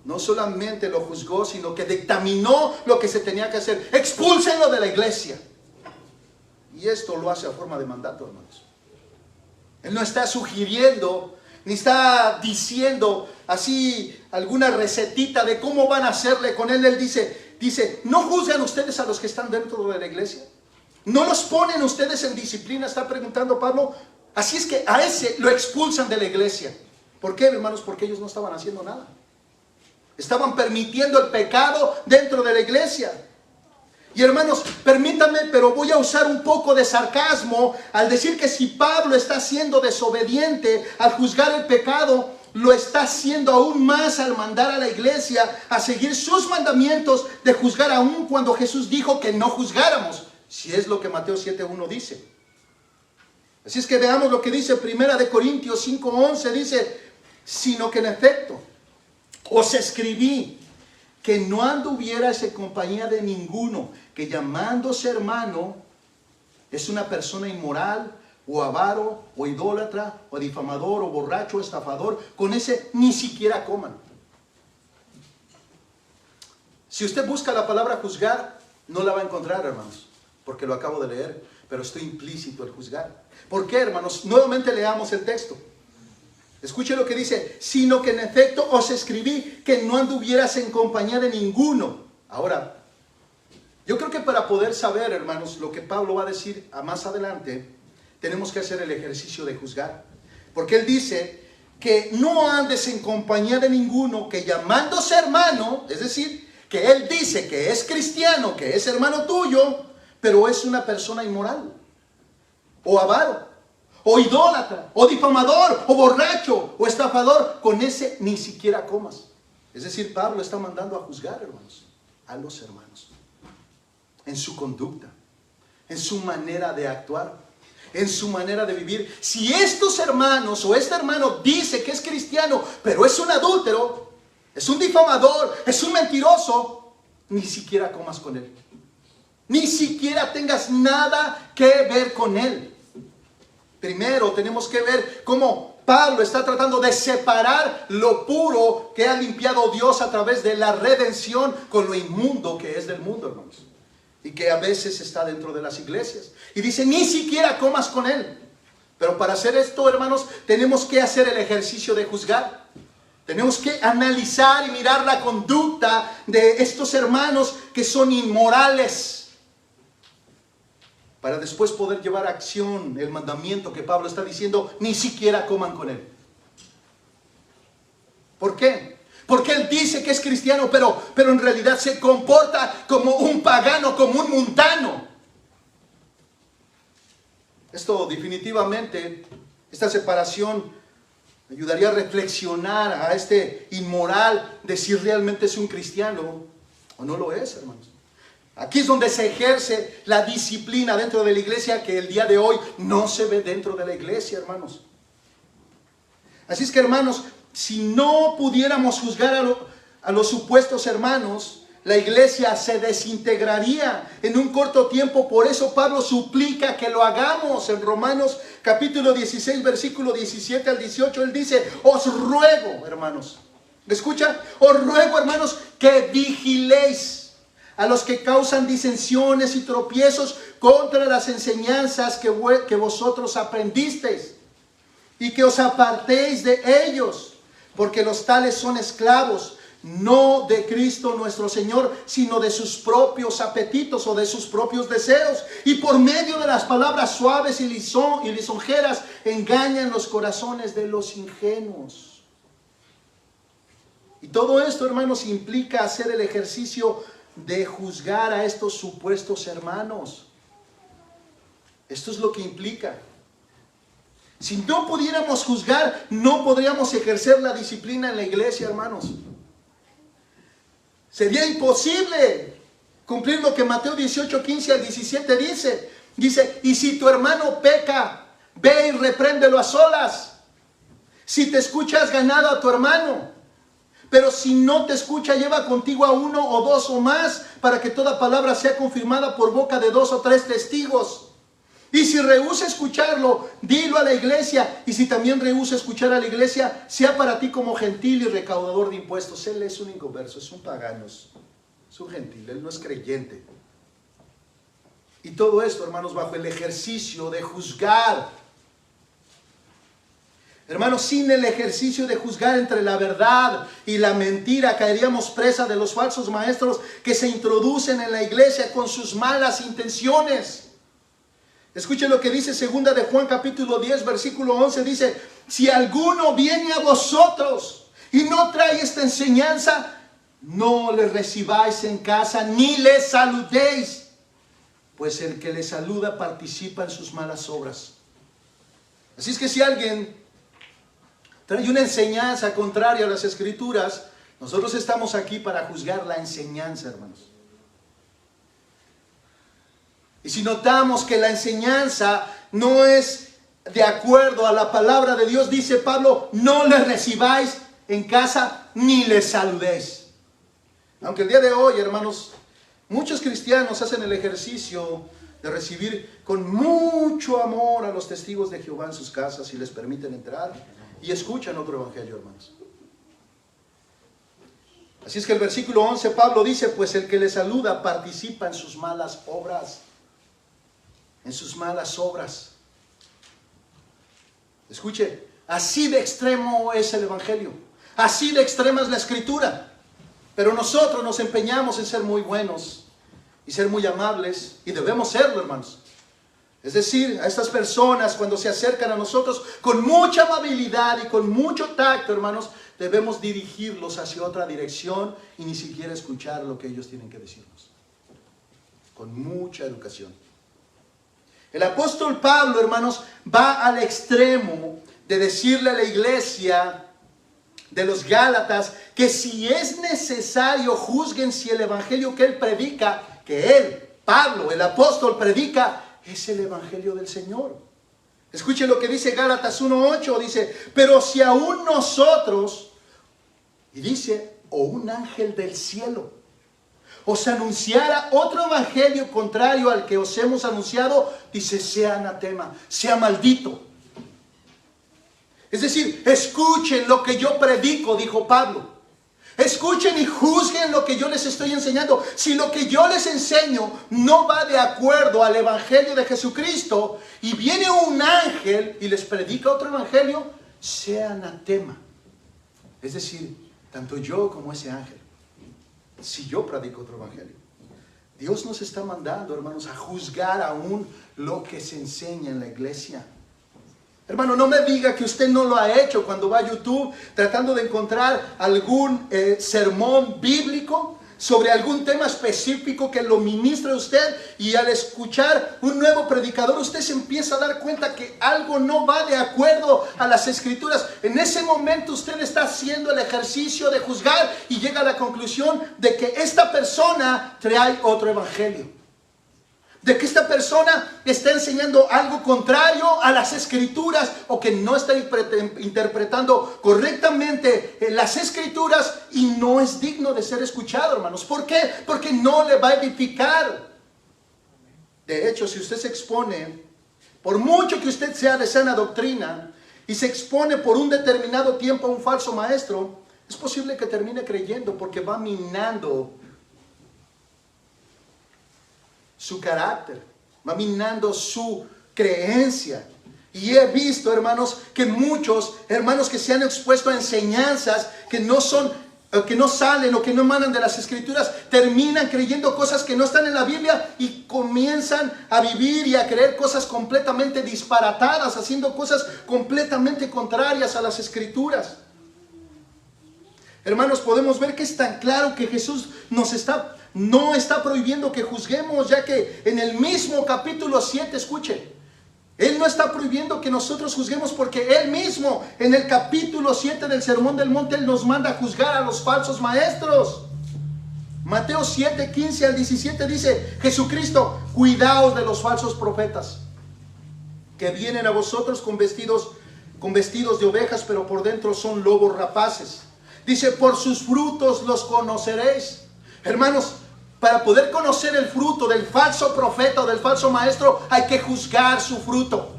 No solamente lo juzgó, sino que dictaminó lo que se tenía que hacer. Expúlsenlo de la iglesia. Y esto lo hace a forma de mandato, hermanos. Él no está sugiriendo, ni está diciendo así alguna recetita de cómo van a hacerle con él. Él dice, ¿no juzgan ustedes a los que están dentro de la iglesia? ¿No los ponen ustedes en disciplina? Está preguntando Pablo. Así es que a ese lo expulsan de la iglesia. ¿Por qué, hermanos? Porque ellos no estaban haciendo nada. Estaban permitiendo el pecado dentro de la iglesia. Y hermanos, permítanme, pero voy a usar un poco de sarcasmo al decir que si Pablo está siendo desobediente al juzgar el pecado, lo está haciendo aún más al mandar a la iglesia a seguir sus mandamientos de juzgar, aún cuando Jesús dijo que no juzgáramos, si es lo que Mateo 7:1 dice. Así es que veamos lo que dice 1 Corintios 5:11, dice, sino que en efecto os escribí que no anduvierais en compañía de ninguno, que llamándose hermano es una persona inmoral, o avaro, o idólatra, o difamador, o borracho, o estafador. Con ese ni siquiera coman. Si usted busca la palabra juzgar, no la va a encontrar, hermanos, porque lo acabo de leer, pero está implícito el juzgar. ¿Por qué, hermanos? Nuevamente leamos el texto. Escuche lo que dice, sino que en efecto os escribí que no anduvieras en compañía de ninguno. Ahora, yo creo que para poder saber, hermanos, lo que Pablo va a decir más adelante, tenemos que hacer el ejercicio de juzgar. Porque él dice que no andes en compañía de ninguno que llamándose hermano, es decir, que él dice que es cristiano, que es hermano tuyo, pero es una persona inmoral, o avaro, o idólatra, o difamador, o borracho, o estafador. Con ese ni siquiera comas. Es decir, Pablo está mandando a juzgar, hermanos, a los hermanos, en su conducta, en su manera de actuar, en su manera de vivir. Si estos hermanos o este hermano dice que es cristiano, pero es un adúltero, es un difamador, es un mentiroso, ni siquiera comas con él. Ni siquiera tengas nada que ver con él. Primero tenemos que ver cómo Pablo está tratando de separar lo puro que ha limpiado Dios a través de la redención con lo inmundo que es del mundo, hermanos. Y que a veces está dentro de las iglesias. Y dice, ni siquiera comas con él. Pero para hacer esto, hermanos, tenemos que hacer el ejercicio de juzgar. Tenemos que analizar y mirar la conducta de estos hermanos que son inmorales, para después poder llevar a acción el mandamiento que Pablo está diciendo, ni siquiera coman con él. ¿Por qué? Porque él dice que es cristiano, pero en realidad se comporta como un pagano, como un mundano. Esto definitivamente, esta separación ayudaría a reflexionar a este inmoral de si realmente es un cristiano o no lo es, hermanos. Aquí es donde se ejerce la disciplina dentro de la iglesia que el día de hoy no se ve dentro de la iglesia, hermanos. Así es que, hermanos, si no pudiéramos juzgar a los supuestos hermanos, la iglesia se desintegraría en un corto tiempo. Por eso Pablo suplica que lo hagamos. En Romanos capítulo 16, versículo 17 al 18, él dice, os ruego, hermanos, ¿escucha? Os ruego, hermanos, que vigiléis a los que causan disensiones y tropiezos contra las enseñanzas que vosotros aprendisteis, y que os apartéis de ellos, porque los tales son esclavos, no de Cristo nuestro Señor, sino de sus propios apetitos o de sus propios deseos, y por medio de las palabras suaves y lisonjeras engañan los corazones de los ingenuos. Y todo esto, hermanos, implica hacer el ejercicio de juzgar a estos supuestos hermanos. Esto es lo que implica. Si no pudiéramos juzgar, no podríamos ejercer la disciplina en la iglesia, hermanos. Sería imposible cumplir lo que Mateo 18, 15 al 17 dice. Dice, y si tu hermano peca, ve y repréndelo a solas. Si te escuchas ganado a tu hermano. Pero si no te escucha, lleva contigo a uno o dos o más, para que toda palabra sea confirmada por boca de 2 o 3 testigos. Y si rehúsa escucharlo, dilo a la iglesia. Y si también rehúsa escuchar a la iglesia, sea para ti como gentil y recaudador de impuestos. Él es un inconverso, es un pagano, es un gentil, él no es creyente. Y todo esto, hermanos, bajo el ejercicio de juzgar. Hermanos, sin el ejercicio de juzgar entre la verdad y la mentira, caeríamos presa de los falsos maestros que se introducen en la iglesia con sus malas intenciones. Escuchen lo que dice 2 de Juan capítulo 10, versículo 11. Dice, si alguno viene a vosotros y no trae esta enseñanza, no le recibáis en casa ni le saludéis, pues el que le saluda participa en sus malas obras. Así es que si alguien trae una enseñanza contraria a las Escrituras, nosotros estamos aquí para juzgar la enseñanza, hermanos. Y si notamos que la enseñanza no es de acuerdo a la palabra de Dios, dice Pablo, no le recibáis en casa ni le saludéis. Aunque el día de hoy, hermanos, muchos cristianos hacen el ejercicio de recibir con mucho amor a los testigos de Jehová en sus casas y les permiten entrar y escuchan otro evangelio, hermanos. Así es que el versículo 11 Pablo dice, pues el que le saluda participa en sus malas obras. En sus malas obras. Escuche, así de extremo es el evangelio. Así de extrema es la escritura. Pero nosotros nos empeñamos en ser muy buenos y ser muy amables, y debemos serlo, hermanos. Es decir, a estas personas cuando se acercan a nosotros con mucha amabilidad y con mucho tacto, hermanos, debemos dirigirlos hacia otra dirección y ni siquiera escuchar lo que ellos tienen que decirnos. Con mucha educación. El apóstol Pablo, hermanos, va al extremo de decirle a la iglesia de los Gálatas que si es necesario juzguen si el evangelio que él predica, que él, Pablo, el apóstol, predica, es el evangelio del Señor. Escuche lo que dice Gálatas 1:8, dice, pero si aún nosotros, y dice, o un ángel del cielo, os anunciara otro evangelio contrario al que os hemos anunciado, dice, sea anatema, sea maldito. Es decir, escuchen lo que yo predico, dijo Pablo. Escuchen y juzguen lo que yo les estoy enseñando. Si lo que yo les enseño no va de acuerdo al evangelio de Jesucristo y viene un ángel y les predica otro evangelio, sea anatema. Es decir, tanto yo como ese ángel. Si yo predico otro evangelio, Dios nos está mandando, hermanos, a juzgar aún lo que se enseña en la iglesia. Hermano, no me diga que usted no lo ha hecho cuando va a YouTube tratando de encontrar algún sermón bíblico sobre algún tema específico que lo ministre usted, y al escuchar un nuevo predicador usted se empieza a dar cuenta que algo no va de acuerdo a las escrituras. En ese momento usted está haciendo el ejercicio de juzgar y llega a la conclusión de que esta persona trae otro evangelio, de que esta persona está enseñando algo contrario a las escrituras, o que no está interpretando correctamente las escrituras y no es digno de ser escuchado, hermanos. ¿Por qué? Porque no le va a edificar. De hecho, si usted se expone, por mucho que usted sea de sana doctrina y se expone por un determinado tiempo a un falso maestro, es posible que termine creyendo, porque va minando su carácter, va minando su creencia. Y he visto, hermanos, que muchos hermanos que se han expuesto a enseñanzas que no son, que no salen o que no emanan de las escrituras, terminan creyendo cosas que no están en la Biblia y comienzan a vivir y a creer cosas completamente disparatadas, haciendo cosas completamente contrarias a las escrituras. Hermanos, podemos ver que es tan claro que Jesús no está prohibiendo que juzguemos, ya que en el mismo capítulo 7, escuchen, Él no está prohibiendo que nosotros juzguemos, porque Él mismo en el capítulo 7 del Sermón del Monte, Él nos manda a juzgar a los falsos maestros. Mateo 7, 15 al 17 dice Jesucristo: cuidaos de los falsos profetas, que vienen a vosotros con vestidos de ovejas, pero por dentro son lobos rapaces. Dice: por sus frutos los conoceréis. Hermanos, para poder conocer el fruto del falso profeta o del falso maestro, hay que juzgar su fruto.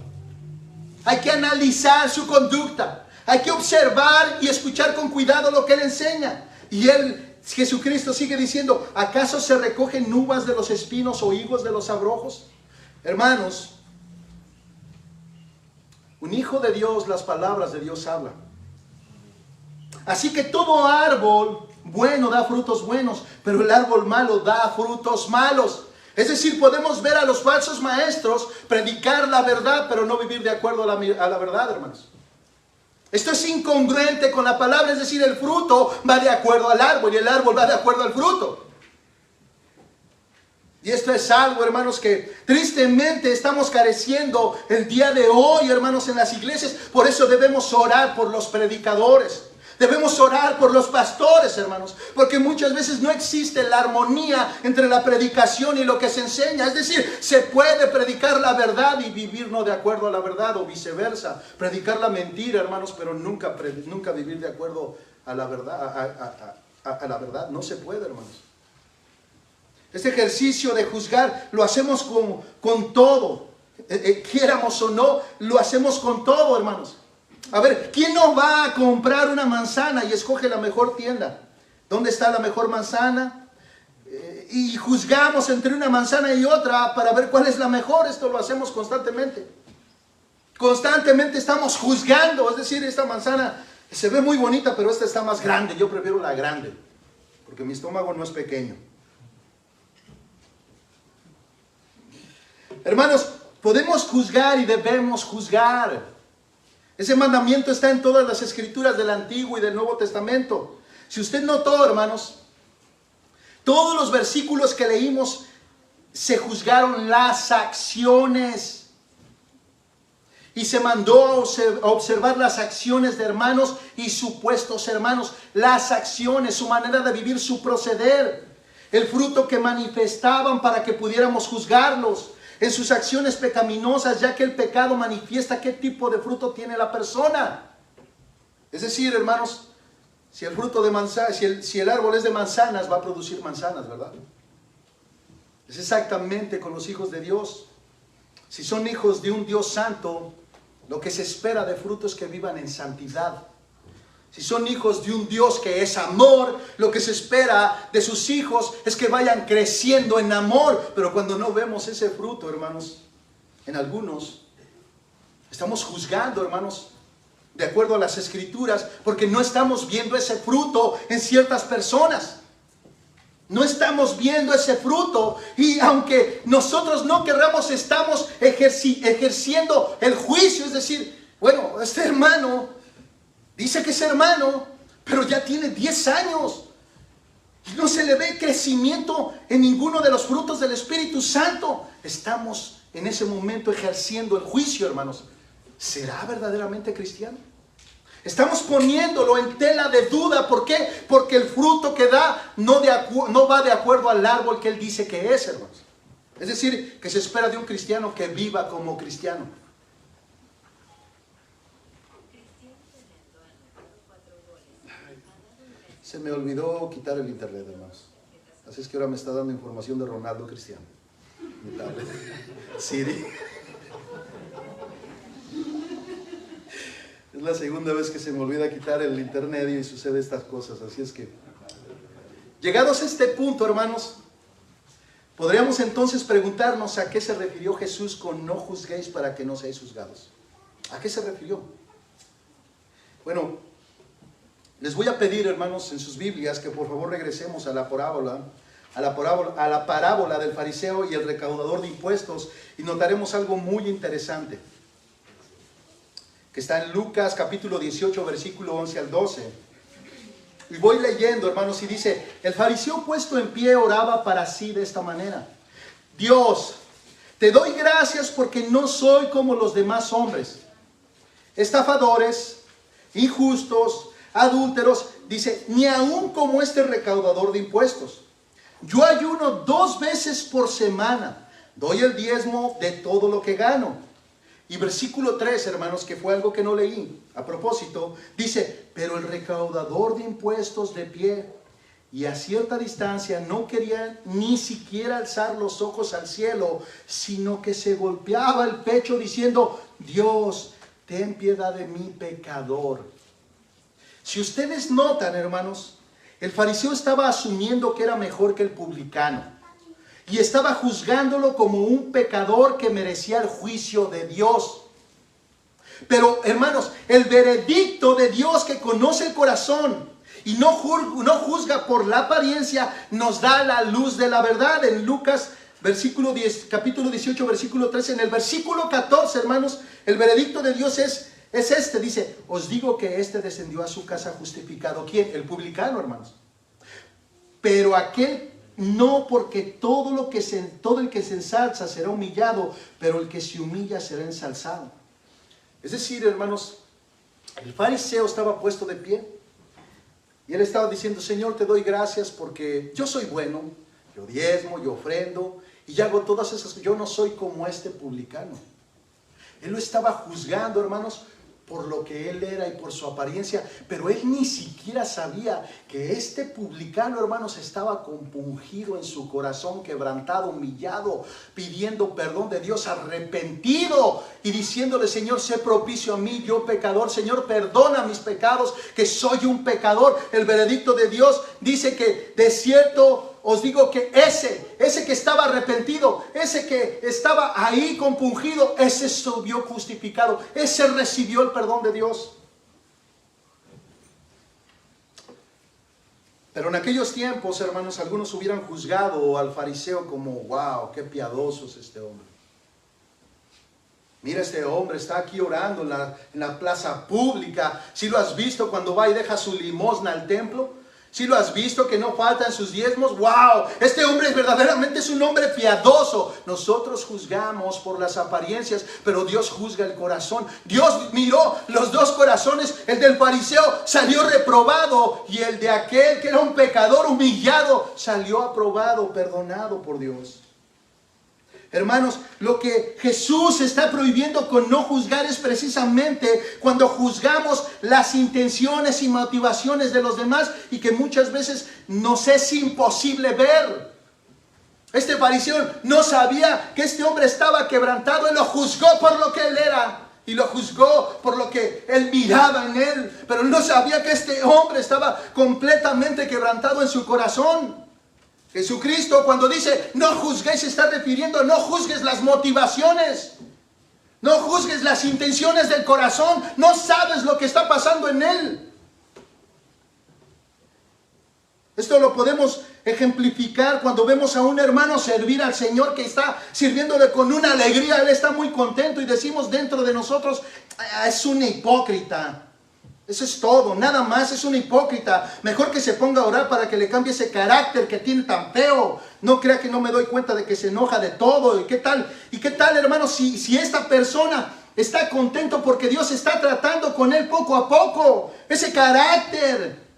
Hay que analizar su conducta. Hay que observar y escuchar con cuidado lo que Él enseña. Y Jesucristo sigue diciendo: ¿acaso se recogen uvas de los espinos o higos de los abrojos? Hermanos, un hijo de Dios, las palabras de Dios hablan. Así que todo árbol bueno da frutos buenos, pero el árbol malo da frutos malos. Es decir, podemos ver a los falsos maestros predicar la verdad, pero no vivir de acuerdo a la verdad, hermanos. Esto es incongruente con la palabra, es decir, el fruto va de acuerdo al árbol y el árbol va de acuerdo al fruto. Y esto es algo, hermanos, que tristemente estamos careciendo el día de hoy, hermanos, en las iglesias. Por eso debemos orar por los predicadores. Debemos orar por los pastores, hermanos, porque muchas veces no existe la armonía entre la predicación y lo que se enseña. Es decir, se puede predicar la verdad y vivir no de acuerdo a la verdad, o viceversa. Predicar la mentira, hermanos, pero nunca vivir de acuerdo a la verdad. A la verdad no se puede, hermanos. Este ejercicio de juzgar lo hacemos con todo. Quieramos o no, lo hacemos con todo, hermanos. A ver, ¿quién no va a comprar una manzana y escoge la mejor tienda? ¿Dónde está la mejor manzana? Y juzgamos entre una manzana y otra para ver cuál es la mejor. Esto lo hacemos constantemente. Constantemente estamos juzgando. Es decir, esta manzana se ve muy bonita, pero esta está más grande. Yo prefiero la grande, porque mi estómago no es pequeño. Hermanos, podemos juzgar y debemos juzgar. Ese mandamiento está en todas las escrituras del Antiguo y del Nuevo Testamento. Si usted notó, hermanos, todos los versículos que leímos se juzgaron las acciones. Y se mandó a observar las acciones de hermanos y supuestos hermanos. Las acciones, su manera de vivir, su proceder. El fruto que manifestaban para que pudiéramos juzgarlos. En sus acciones pecaminosas, ya que el pecado manifiesta qué tipo de fruto tiene la persona. Es decir, hermanos, si el fruto de manzana, si el árbol es de manzanas, va a producir manzanas, ¿verdad? Es exactamente con los hijos de Dios. Si son hijos de un Dios santo, Lo que se espera de fruto es que vivan en santidad. Si son hijos de un Dios que es amor, lo que se espera de sus hijos es que vayan creciendo en amor. Pero cuando no vemos ese fruto, hermanos, en algunos, estamos juzgando, hermanos, de acuerdo a las Escrituras, porque no estamos viendo ese fruto en ciertas personas. No estamos viendo ese fruto, y aunque nosotros no querramos, estamos ejerciendo el juicio. Es decir, bueno, este hermano dice que es hermano, pero ya tiene 10 años y no se le ve crecimiento en ninguno de los frutos del Espíritu Santo. Estamos en ese momento ejerciendo el juicio, hermanos. ¿Será verdaderamente cristiano? Estamos poniéndolo en tela de duda. ¿Por qué? Porque el fruto que da no va de acuerdo al árbol que él dice que es, hermanos. Es decir, que se espera de un cristiano que viva como cristiano. Se me olvidó quitar el internet, hermanos. Así es que ahora me está dando información de Ronaldo Cristiano. Mi tablet. Siri. Es la segunda vez que se me olvida quitar el internet y sucede estas cosas. Así es que, llegados a este punto, hermanos, podríamos entonces preguntarnos a qué se refirió Jesús con no juzguéis para que no seáis juzgados. ¿A qué se refirió? Bueno, les voy a pedir, hermanos, en sus Biblias que por favor regresemos a la parábola del fariseo y el recaudador de impuestos, y notaremos algo muy interesante que está en Lucas capítulo 18, versículo 11 al 12. Y voy leyendo, hermanos, y dice: el fariseo puesto en pie oraba para sí de esta manera: Dios, te doy gracias porque no soy como los demás hombres, estafadores, injustos, adúlteros, dice, ni aún como este recaudador de impuestos. Yo ayuno 2 veces por semana, doy el diezmo de todo lo que gano. Y versículo 3, hermanos, que fue algo que no leí a propósito, dice: pero el recaudador de impuestos de pie y a cierta distancia no quería ni siquiera alzar los ojos al cielo, sino que se golpeaba el pecho diciendo: Dios, ten piedad de mí, pecador. Si ustedes notan, hermanos, el fariseo estaba asumiendo que era mejor que el publicano. Y estaba juzgándolo como un pecador que merecía el juicio de Dios. Pero, hermanos, el veredicto de Dios, que conoce el corazón y no juzga por la apariencia, nos da la luz de la verdad. En Lucas capítulo 18, versículo 13, en el versículo 14, hermanos, el veredicto de Dios es este. Dice: os digo que este descendió a su casa justificado. ¿Quién? El publicano, hermanos. Pero aquel no, porque todo el que se ensalza será humillado, pero el que se humilla será ensalzado. Es decir, hermanos, el fariseo estaba puesto de pie y él estaba diciendo: Señor, te doy gracias porque yo soy bueno, yo diezmo, yo ofrendo y hago todas esas cosas. Yo no soy como este publicano. Él lo estaba juzgando, hermanos, por lo que él era y por su apariencia, pero él ni siquiera sabía que este publicano, hermanos, estaba compungido en su corazón, quebrantado, humillado, pidiendo perdón de Dios, arrepentido y diciéndole: Señor, sé propicio a mí, yo pecador. Señor, perdona mis pecados, que soy un pecador. El veredicto de Dios dice que de cierto os digo que ese que estaba arrepentido, ese que estaba ahí compungido, ese subió justificado, ese recibió el perdón de Dios. Pero en aquellos tiempos, hermanos, algunos hubieran juzgado al fariseo como: wow, qué piadoso es este hombre. Mira, este hombre está aquí orando en la plaza pública. ¿Sí lo has visto cuando va y deja su limosna al templo? ¿Sí lo has visto que no faltan sus diezmos? ¡Wow! Este hombre verdaderamente es un hombre piadoso. Nosotros juzgamos por las apariencias, pero Dios juzga el corazón. Dios miró los dos corazones. El del fariseo salió reprobado y el de aquel que era un pecador humillado salió aprobado, perdonado por Dios. Hermanos, lo que Jesús está prohibiendo con no juzgar es precisamente cuando juzgamos las intenciones y motivaciones de los demás y que muchas veces nos es imposible ver. Este fariseo no sabía que este hombre estaba quebrantado y lo juzgó por lo que él era. y lo juzgó por lo que él miraba en él, pero no sabía que este hombre estaba completamente quebrantado en su corazón. Jesucristo, cuando dice no juzguéis, se está refiriendo, no juzgues las motivaciones, no juzgues las intenciones del corazón, no sabes lo que está pasando en él. Esto lo podemos ejemplificar cuando vemos a un hermano servir al Señor, que está sirviéndole con una alegría, él está muy contento, y decimos dentro de nosotros, es un hipócrita. Eso es todo, nada más, es un hipócrita. Mejor que se ponga a orar para que le cambie ese carácter que tiene tan feo. No crea que no me doy cuenta de que se enoja de todo. ¿Y qué tal? ¿Y qué tal, hermano, si esta persona está contento porque Dios está tratando con él poco a poco? Ese carácter,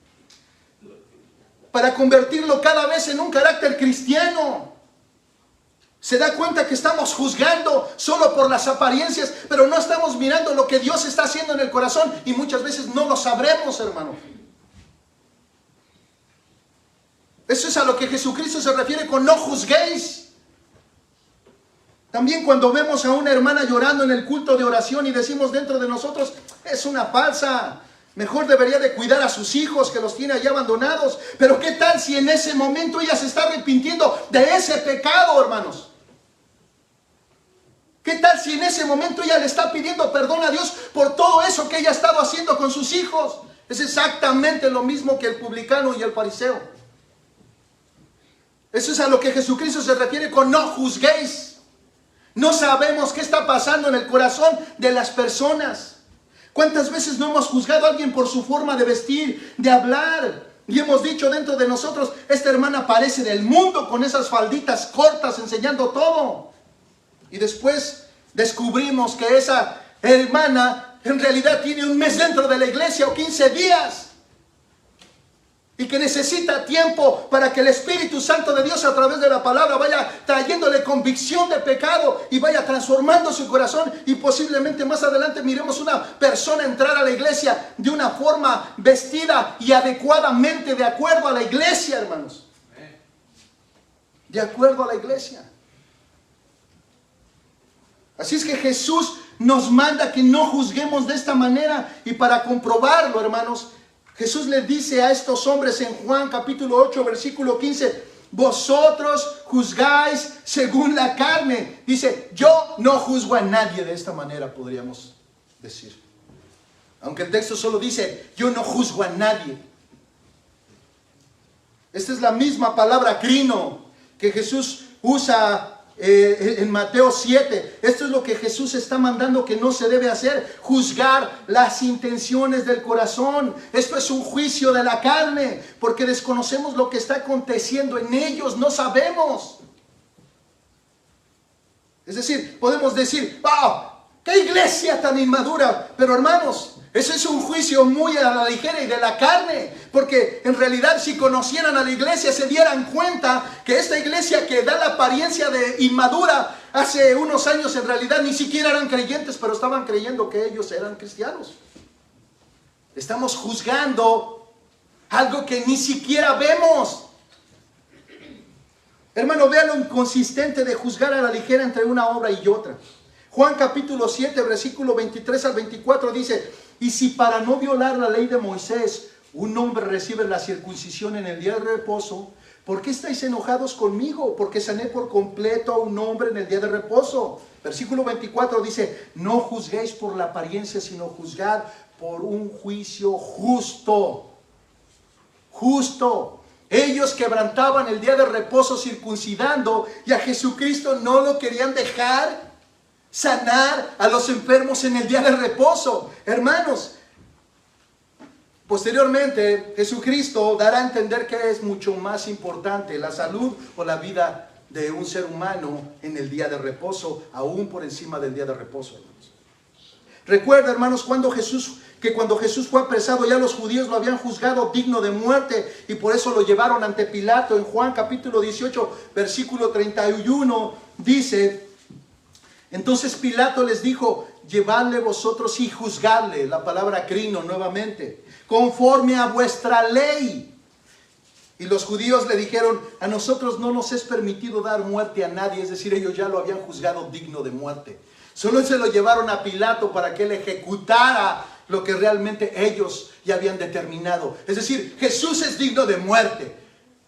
para convertirlo cada vez en un carácter cristiano. Se da cuenta que estamos juzgando solo por las apariencias, pero no estamos mirando lo que Dios está haciendo en el corazón, y muchas veces no lo sabremos, hermano. Eso es a lo que Jesucristo se refiere con no juzguéis. También cuando vemos a una hermana llorando en el culto de oración y decimos dentro de nosotros, es una falsa. Mejor debería de cuidar a sus hijos que los tiene allá abandonados. Pero ¿qué tal si en ese momento ella se está arrepintiendo de ese pecado, hermanos? ¿Qué tal si en ese momento ella le está pidiendo perdón a Dios por todo eso que ella ha estado haciendo con sus hijos? Es exactamente lo mismo que el publicano y el fariseo. Eso es a lo que Jesucristo se refiere con no juzguéis. No sabemos qué está pasando en el corazón de las personas. ¿Cuántas veces no hemos juzgado a alguien por su forma de vestir, de hablar? Y hemos dicho dentro de nosotros, esta hermana parece del mundo con esas falditas cortas enseñando todo. Y después descubrimos que esa hermana en realidad tiene un mes dentro de la iglesia o 15 días. Y que necesita tiempo para que el Espíritu Santo de Dios a través de la palabra vaya trayéndole convicción de pecado y vaya transformando su corazón. Y posiblemente más adelante miremos una persona entrar a la iglesia de una forma vestida y adecuadamente de acuerdo a la iglesia, hermanos. De acuerdo a la iglesia. Así es que Jesús nos manda que no juzguemos de esta manera. Y para comprobarlo, hermanos, Jesús le dice a estos hombres en Juan capítulo 8, versículo 15, vosotros juzgáis según la carne. Dice, yo no juzgo a nadie de esta manera, podríamos decir. Aunque el texto solo dice, yo no juzgo a nadie. Esta es la misma palabra crino que Jesús usa en Mateo 7. Esto es lo que Jesús está mandando que no se debe hacer: juzgar las intenciones del corazón. Esto es un juicio de la carne, porque desconocemos lo que está aconteciendo en ellos, no sabemos. Es decir, podemos decir, ¡wow! ¡Qué iglesia tan inmadura! Pero hermanos, ese es un juicio muy a la ligera y de la carne, porque en realidad si conocieran a la iglesia se dieran cuenta que esta iglesia que da la apariencia de inmadura, hace unos años en realidad ni siquiera eran creyentes, pero estaban creyendo que ellos eran cristianos. Estamos juzgando algo que ni siquiera vemos. Hermano, vean lo inconsistente de juzgar a la ligera entre una obra y otra. Juan capítulo 7, versículo 23 al 24 dice, y si para no violar la ley de Moisés un hombre recibe la circuncisión en el día de reposo, ¿por qué estáis enojados conmigo? Porque sané por completo a un hombre en el día de reposo. Versículo 24 dice, no juzguéis por la apariencia, sino juzgad por un juicio justo. Justo. Ellos quebrantaban el día de reposo circuncidando, y a Jesucristo no lo querían dejar sanar a los enfermos en el día de reposo. Hermanos, posteriormente Jesucristo dará a entender que es mucho más importante la salud o la vida de un ser humano en el día de reposo, aún por encima del día de reposo, hermanos. Recuerda, hermanos, cuando Jesús fue apresado, ya los judíos lo habían juzgado digno de muerte, y por eso lo llevaron ante Pilato. En Juan capítulo 18, versículo 31 dice, entonces Pilato les dijo, llevadle vosotros y juzgadle, la palabra crino nuevamente, conforme a vuestra ley. Y los judíos le dijeron, a nosotros no nos es permitido dar muerte a nadie, es decir, ellos ya lo habían juzgado digno de muerte. Solo se lo llevaron a Pilato para que él ejecutara lo que realmente ellos ya habían determinado. Es decir, Jesús es digno de muerte,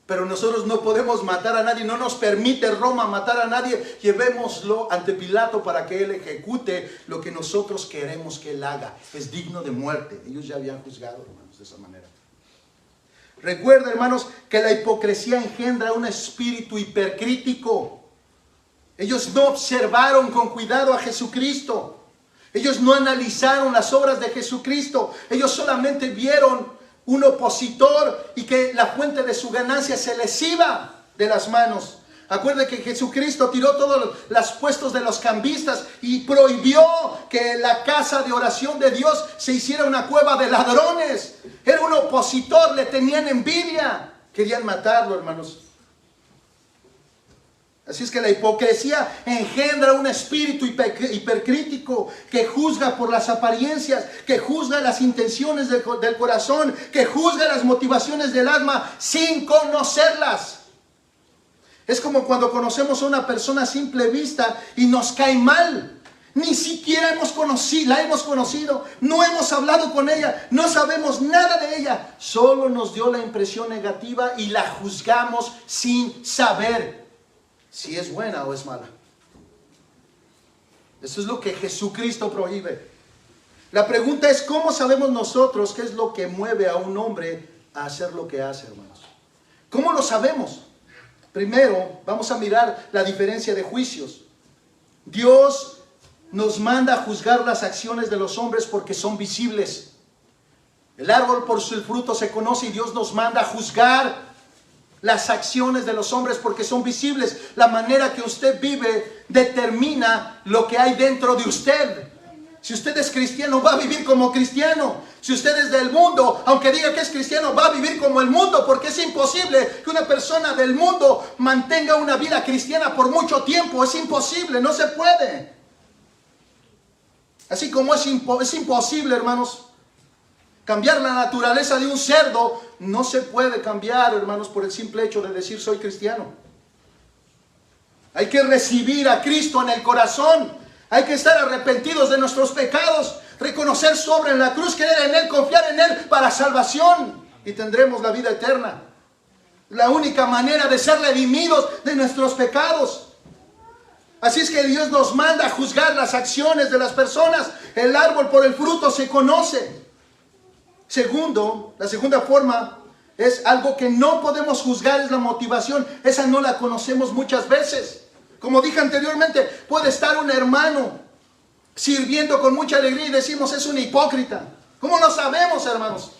pero nosotros no podemos matar a nadie, no nos permite Roma matar a nadie. Llevémoslo ante Pilato para que él ejecute lo que nosotros queremos que él haga. Es digno de muerte. Ellos ya habían juzgado, hermanos, de esa manera. Recuerda, hermanos, que la hipocresía engendra un espíritu hipercrítico. Ellos no observaron con cuidado a Jesucristo. Ellos no analizaron las obras de Jesucristo. Ellos solamente vieron un opositor y que la fuente de su ganancia se les iba de las manos. Acuérdense que Jesucristo tiró todos los puestos de los cambistas y prohibió que la casa de oración de Dios se hiciera una cueva de ladrones. Era un opositor, le tenían envidia. Querían matarlo, hermanos. Así es que la hipocresía engendra un espíritu hipercrítico que juzga por las apariencias, que juzga las intenciones del corazón, que juzga las motivaciones del alma sin conocerlas. Es como cuando conocemos a una persona a simple vista y nos cae mal. Ni siquiera la hemos conocido, no hemos hablado con ella, no sabemos nada de ella. Solo nos dio la impresión negativa y la juzgamos sin saber si es buena o es mala. Eso es lo que Jesucristo prohíbe. La pregunta es, ¿cómo sabemos nosotros qué es lo que mueve a un hombre a hacer lo que hace, hermanos? ¿Cómo lo sabemos? Primero, vamos a mirar la diferencia de juicios. Dios nos manda a juzgar las acciones de los hombres porque son visibles. El árbol por su fruto se conoce y Dios nos manda a juzgar las acciones de los hombres porque son visibles. La manera que usted vive determina lo que hay dentro de usted. Si usted es cristiano, va a vivir como cristiano. Si usted es del mundo, aunque diga que es cristiano, va a vivir como el mundo, porque es imposible que una persona del mundo mantenga una vida cristiana por mucho tiempo. Es imposible, no se puede. Así como es imposible, hermanos, cambiar la naturaleza de un cerdo, no se puede cambiar, hermanos, por el simple hecho de decir soy cristiano. Hay que recibir a Cristo en el corazón. Hay que estar arrepentidos de nuestros pecados, reconocer su obra en la cruz, creer en Él, confiar en Él para salvación y tendremos la vida eterna. La única manera de ser redimidos de nuestros pecados. Así es que Dios nos manda a juzgar las acciones de las personas. El árbol por el fruto se conoce. Segundo, la segunda forma es algo que no podemos juzgar, es la motivación. Esa no la conocemos muchas veces. Como dije anteriormente, puede estar un hermano sirviendo con mucha alegría y decimos es un hipócrita. ¿Cómo lo sabemos, hermanos?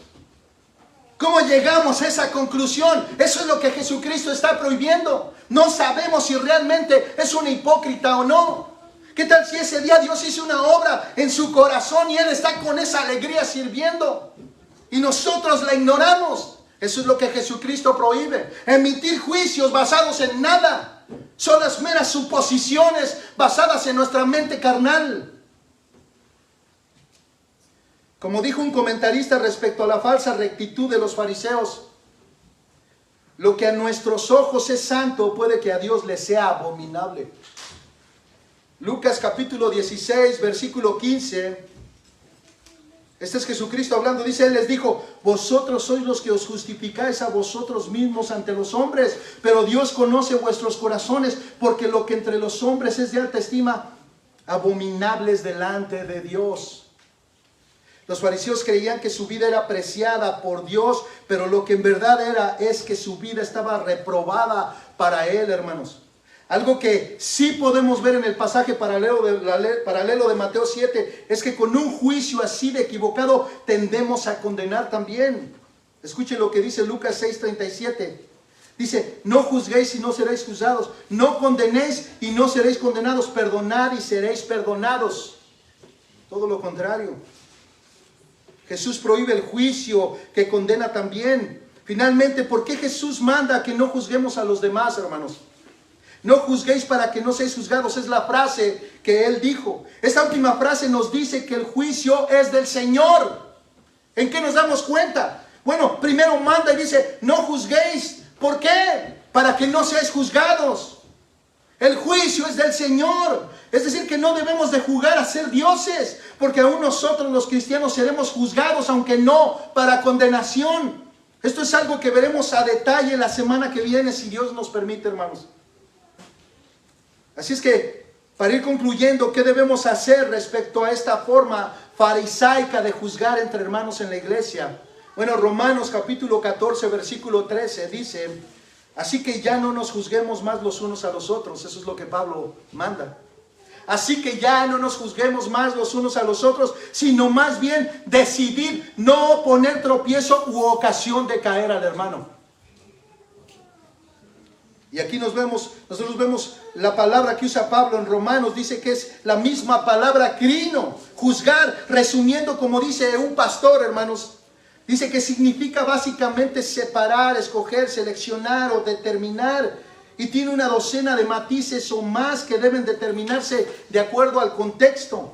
¿Cómo llegamos a esa conclusión? Eso es lo que Jesucristo está prohibiendo. No sabemos si realmente es un hipócrita o no. ¿Qué tal si ese día Dios hizo una obra en su corazón y Él está con esa alegría sirviendo y nosotros la ignoramos? Eso es lo que Jesucristo prohíbe. Emitir juicios basados en nada. Son las meras suposiciones basadas en nuestra mente carnal. Como dijo un comentarista respecto a la falsa rectitud de los fariseos, lo que a nuestros ojos es santo puede que a Dios le sea abominable. Lucas capítulo 16, versículo 15. Este es Jesucristo hablando, dice, Él les dijo, vosotros sois los que os justificáis a vosotros mismos ante los hombres, pero Dios conoce vuestros corazones, porque lo que entre los hombres es de alta estima, abominables delante de Dios. Los fariseos creían que su vida era apreciada por Dios, pero lo que en verdad es que su vida estaba reprobada para Él, hermanos. Algo que sí podemos ver en el pasaje paralelo de Mateo 7 es que con un juicio así de equivocado tendemos a condenar también. Escuche lo que dice Lucas 6:37. Dice, no juzguéis y no seréis juzgados, no condenéis y no seréis condenados, perdonad y seréis perdonados. Todo lo contrario. Jesús prohíbe el juicio que condena también. Finalmente, ¿por qué Jesús manda que no juzguemos a los demás, hermanos? No juzguéis para que no seáis juzgados, es la frase que Él dijo. Esta última frase nos dice que el juicio es del Señor. ¿En qué nos damos cuenta? Bueno, primero manda y dice, no juzguéis. ¿Por qué? Para que no seáis juzgados. El juicio es del Señor. Es decir, que no debemos de jugar a ser dioses, porque aún nosotros los cristianos seremos juzgados, aunque no para condenación. Esto es algo que veremos a detalle la semana que viene, si Dios nos permite, hermanos. Así es que, para ir concluyendo, ¿qué debemos hacer respecto a esta forma farisaica de juzgar entre hermanos en la iglesia? Bueno, Romanos capítulo 14, versículo 13 dice: así que ya no nos juzguemos más los unos a los otros. Eso es lo que Pablo manda. Así que ya no nos juzguemos más los unos a los otros, sino más bien decidir no poner tropiezo u ocasión de caer al hermano. Y aquí nosotros vemos la palabra que usa Pablo en Romanos, dice que es la misma palabra crino, juzgar, resumiendo como dice un pastor, hermanos. Dice que significa básicamente separar, escoger, seleccionar o determinar. Y tiene una docena de matices o más que deben determinarse de acuerdo al contexto.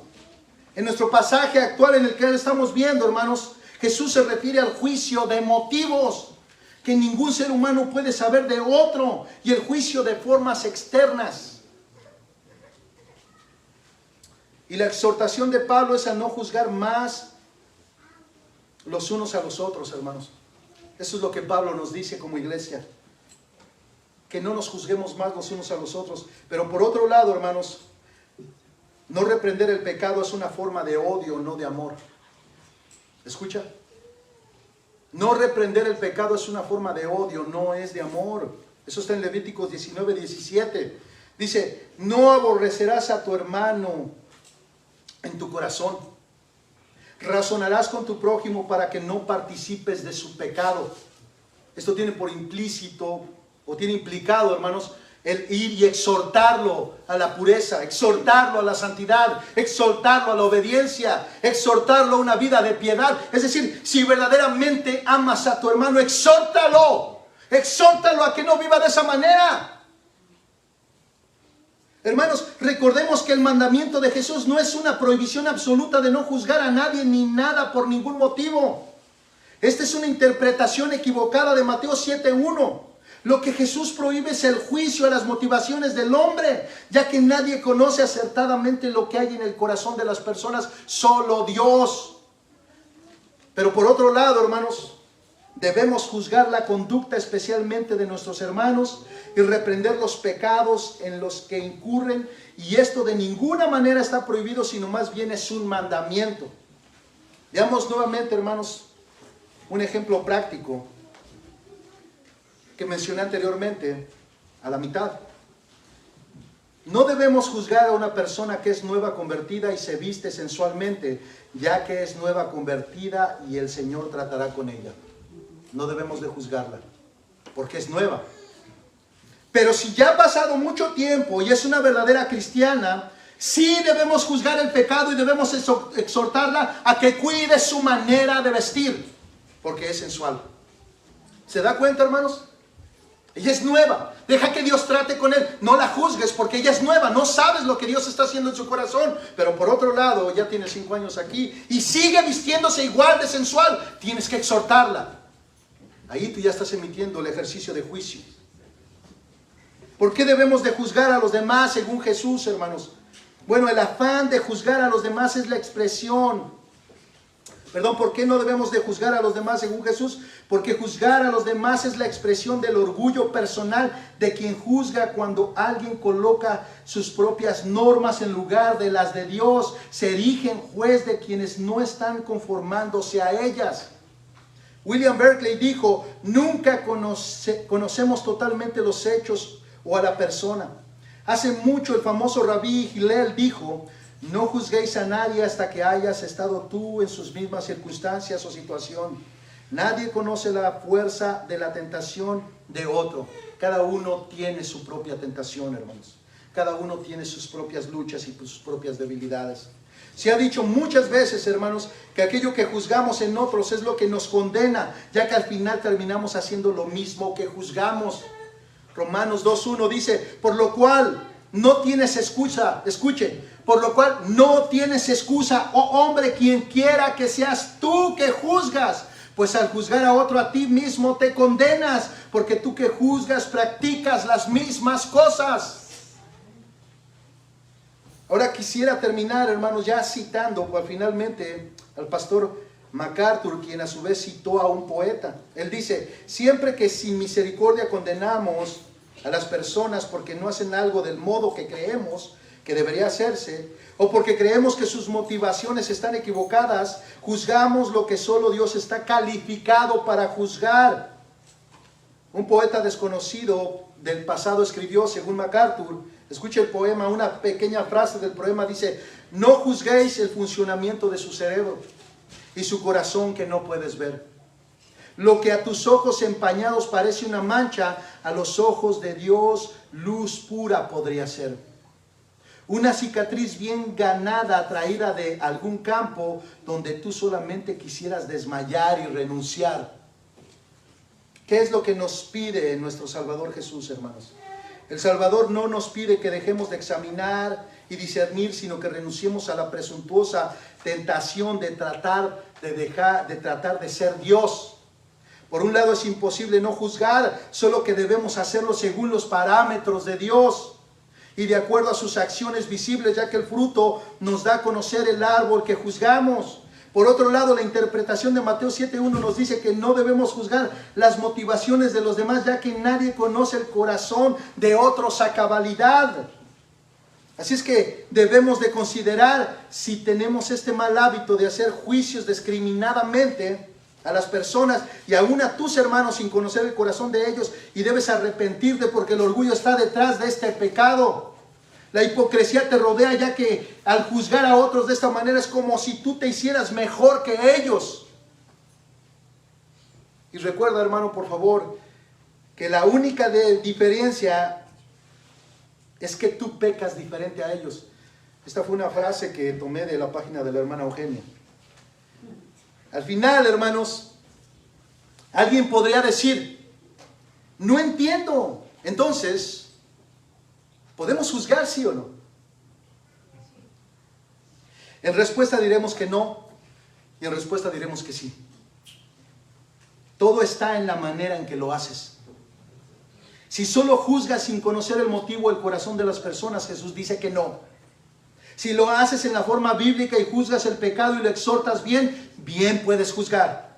En nuestro pasaje actual en el que estamos viendo, hermanos, Jesús se refiere al juicio de motivos que ningún ser humano puede saber de otro, y el juicio de formas externas. Y la exhortación de Pablo es a no juzgar más los unos a los otros, hermanos. Eso es lo que Pablo nos dice como iglesia, que no nos juzguemos más los unos a los otros. Pero por otro lado, hermanos, no reprender el pecado es una forma de odio, no de amor. ¿Escucha? No reprender el pecado es una forma de odio, no es de amor. Eso está en Levíticos 19, 17. Dice: no aborrecerás a tu hermano en tu corazón. Razonarás con tu prójimo para que no participes de su pecado. Esto tiene por implícito, o tiene implicado, hermanos, el ir y exhortarlo a la pureza, exhortarlo a la santidad, exhortarlo a la obediencia, exhortarlo a una vida de piedad. Es decir, si verdaderamente amas a tu hermano, exhórtalo a que no viva de esa manera. Hermanos, recordemos que el mandamiento de Jesús no es una prohibición absoluta de no juzgar a nadie ni nada por ningún motivo. Esta es una interpretación equivocada de Mateo 7:1. Lo que Jesús prohíbe es el juicio a las motivaciones del hombre, ya que nadie conoce acertadamente lo que hay en el corazón de las personas, solo Dios. Pero por otro lado, hermanos, debemos juzgar la conducta especialmente de nuestros hermanos y reprender los pecados en los que incurren, y esto de ninguna manera está prohibido, sino más bien es un mandamiento. Veamos nuevamente, hermanos, un ejemplo práctico que mencioné anteriormente, a la mitad. No debemos juzgar a una persona que es nueva convertida y se viste sensualmente, ya que es nueva convertida y el Señor tratará con ella. No debemos de juzgarla, porque es nueva. Pero si ya ha pasado mucho tiempo y es una verdadera cristiana, sí debemos juzgar el pecado y debemos exhortarla a que cuide su manera de vestir, porque es sensual. ¿Se da cuenta, hermanos? Ella es nueva, deja que Dios trate con él, no la juzgues porque ella es nueva, no sabes lo que Dios está haciendo en su corazón. Pero por otro lado, ya tiene 5 años aquí y sigue vistiéndose igual de sensual, tienes que exhortarla. Ahí tú ya estás emitiendo el ejercicio de juicio. ¿Por qué debemos de juzgar a los demás según Jesús, hermanos? Bueno, el afán de juzgar a los demás es la expresión. ¿Por qué no debemos de juzgar a los demás según Jesús? Porque juzgar a los demás es la expresión del orgullo personal de quien juzga. Cuando alguien coloca sus propias normas en lugar de las de Dios, se erige en juez de quienes no están conformándose a ellas. William Berkeley dijo: nunca conocemos totalmente los hechos o a la persona. Hace mucho el famoso Rabí Hillel dijo: no juzguéis a nadie hasta que hayas estado tú en sus mismas circunstancias o situación. Nadie conoce la fuerza de la tentación de otro. Cada uno tiene su propia tentación, hermanos. Cada uno tiene sus propias luchas y sus propias debilidades. Se ha dicho muchas veces, hermanos, que aquello que juzgamos en otros es lo que nos condena, ya que al final terminamos haciendo lo mismo que juzgamos. Romanos 2:1 dice: por lo cual no tienes excusa, escuche, por lo cual no tienes excusa, oh hombre, quien quiera que seas tú que juzgas, pues al juzgar a otro a ti mismo te condenas, porque tú que juzgas practicas las mismas cosas. Ahora quisiera terminar, hermanos, ya citando finalmente al pastor MacArthur, quien a su vez citó a un poeta. Él dice: siempre que sin misericordia condenamos a las personas porque no hacen algo del modo que creemos que debería hacerse, o porque creemos que sus motivaciones están equivocadas, juzgamos lo que solo Dios está calificado para juzgar. Un poeta desconocido del pasado escribió, según MacArthur, escuche el poema, una pequeña frase del poema dice: no juzguéis el funcionamiento de su cerebro y su corazón que no puedes ver. Lo que a tus ojos empañados parece una mancha, a los ojos de Dios luz pura podría ser. Una cicatriz bien ganada traída de algún campo donde tú solamente quisieras desmayar y renunciar. ¿Qué es lo que nos pide nuestro Salvador Jesús, hermanos? El Salvador no nos pide que dejemos de examinar y discernir, sino que renunciemos a la presuntuosa tentación de tratar de ser Dios. Por un lado, es imposible no juzgar, solo que debemos hacerlo según los parámetros de Dios y de acuerdo a sus acciones visibles, ya que el fruto nos da a conocer el árbol que juzgamos. Por otro lado, la interpretación de Mateo 7:1 nos dice que no debemos juzgar las motivaciones de los demás, ya que nadie conoce el corazón de otros a cabalidad. Así es que debemos de considerar si tenemos este mal hábito de hacer juicios discriminadamente a las personas y aún a tus hermanos sin conocer el corazón de ellos, y debes arrepentirte porque el orgullo está detrás de este pecado. La hipocresía te rodea, ya que al juzgar a otros de esta manera es como si tú te hicieras mejor que ellos. Y recuerda, hermano, por favor, que la única diferencia es que tú pecas diferente a ellos. Esta fue una frase que tomé de la página de la hermana Eugenia. Al final, hermanos, alguien podría decir: no entiendo. Entonces, ¿podemos juzgar, sí o no? En respuesta diremos que no, y en respuesta diremos que sí. Todo está en la manera en que lo haces. Si solo juzgas sin conocer el motivo o el corazón de las personas, Jesús dice que no. Si lo haces en la forma bíblica y juzgas el pecado y lo exhortas bien, bien puedes juzgar.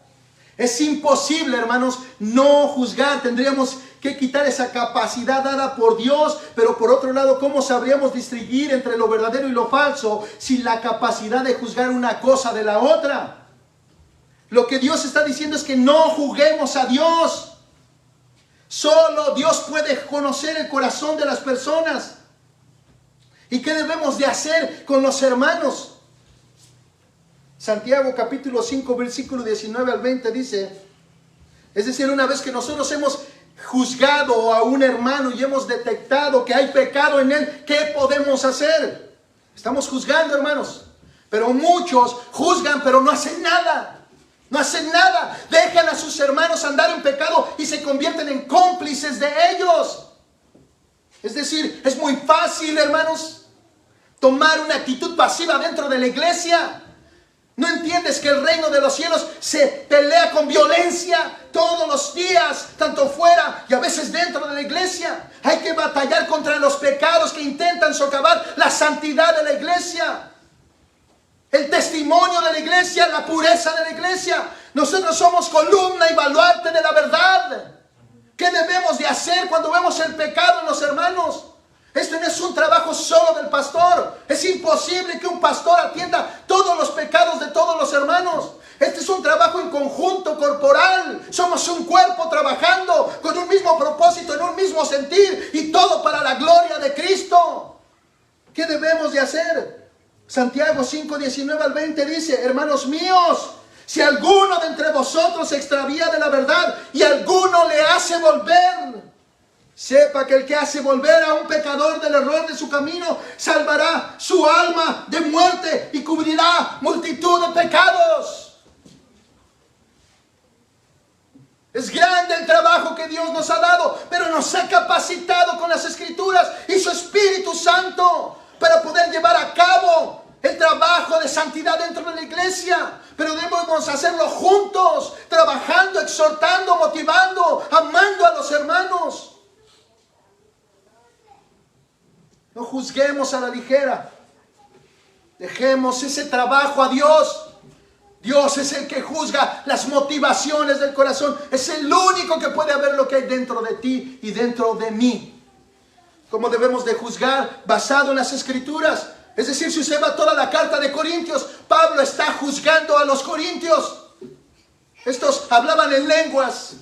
Es imposible, hermanos, no juzgar. Tendríamos que quitar esa capacidad dada por Dios, pero por otro lado, ¿cómo sabríamos distinguir entre lo verdadero y lo falso sin la capacidad de juzgar una cosa de la otra? Lo que Dios está diciendo es que no juzguemos a Dios. Solo Dios puede conocer el corazón de las personas. ¿Y qué debemos de hacer con los hermanos? Santiago capítulo 5, versículo 19 al 20 dice, es decir, una vez que nosotros hemos juzgado a un hermano y hemos detectado que hay pecado en él, ¿qué podemos hacer? Estamos juzgando, hermanos, pero muchos juzgan pero no hacen nada. No hacen nada, dejan a sus hermanos andar en pecado y se convierten en cómplices de ellos. Es decir, es muy fácil, hermanos, tomar una actitud pasiva dentro de la iglesia. ¿No entiendes que el reino de los cielos se pelea con violencia todos los días, tanto fuera y a veces dentro de la iglesia? Hay que batallar contra los pecados que intentan socavar la santidad de la iglesia, el testimonio de la iglesia, la pureza de la iglesia. Nosotros somos columna y baluarte de la verdad. ¿Qué debemos de hacer cuando vemos el pecado en los hermanos? Este no es un trabajo solo del pastor. Es imposible que un pastor atienda todos los pecados de todos los hermanos. Este es un trabajo en conjunto, corporal. Somos un cuerpo trabajando con un mismo propósito, en un mismo sentir, y todo para la gloria de Cristo. ¿Qué debemos de hacer? Santiago 5, 19 al 20 dice, hermanos míos, si alguno de entre vosotros se extravía de la verdad y alguno le hace volver, sepa que el que hace volver a un pecador del error de su camino, salvará su alma de muerte y cubrirá multitud de pecados. Es grande el trabajo que Dios nos ha dado, pero nos ha capacitado con las Escrituras y su Espíritu Santo para poder llevar a cabo el trabajo de santidad dentro de la iglesia. Pero debemos hacerlo juntos, trabajando, exhortando, motivando, amando a los hermanos. No juzguemos a la ligera Dejemos ese trabajo a Dios. Dios es el que juzga las motivaciones del corazón. Es el único que puede ver lo que hay dentro de ti y dentro de mí. ¿Cómo debemos de juzgar? Basado en las Escrituras. Es decir, si usted va toda la carta de Corintios, Pablo está juzgando a los corintios. Estos hablaban en lenguas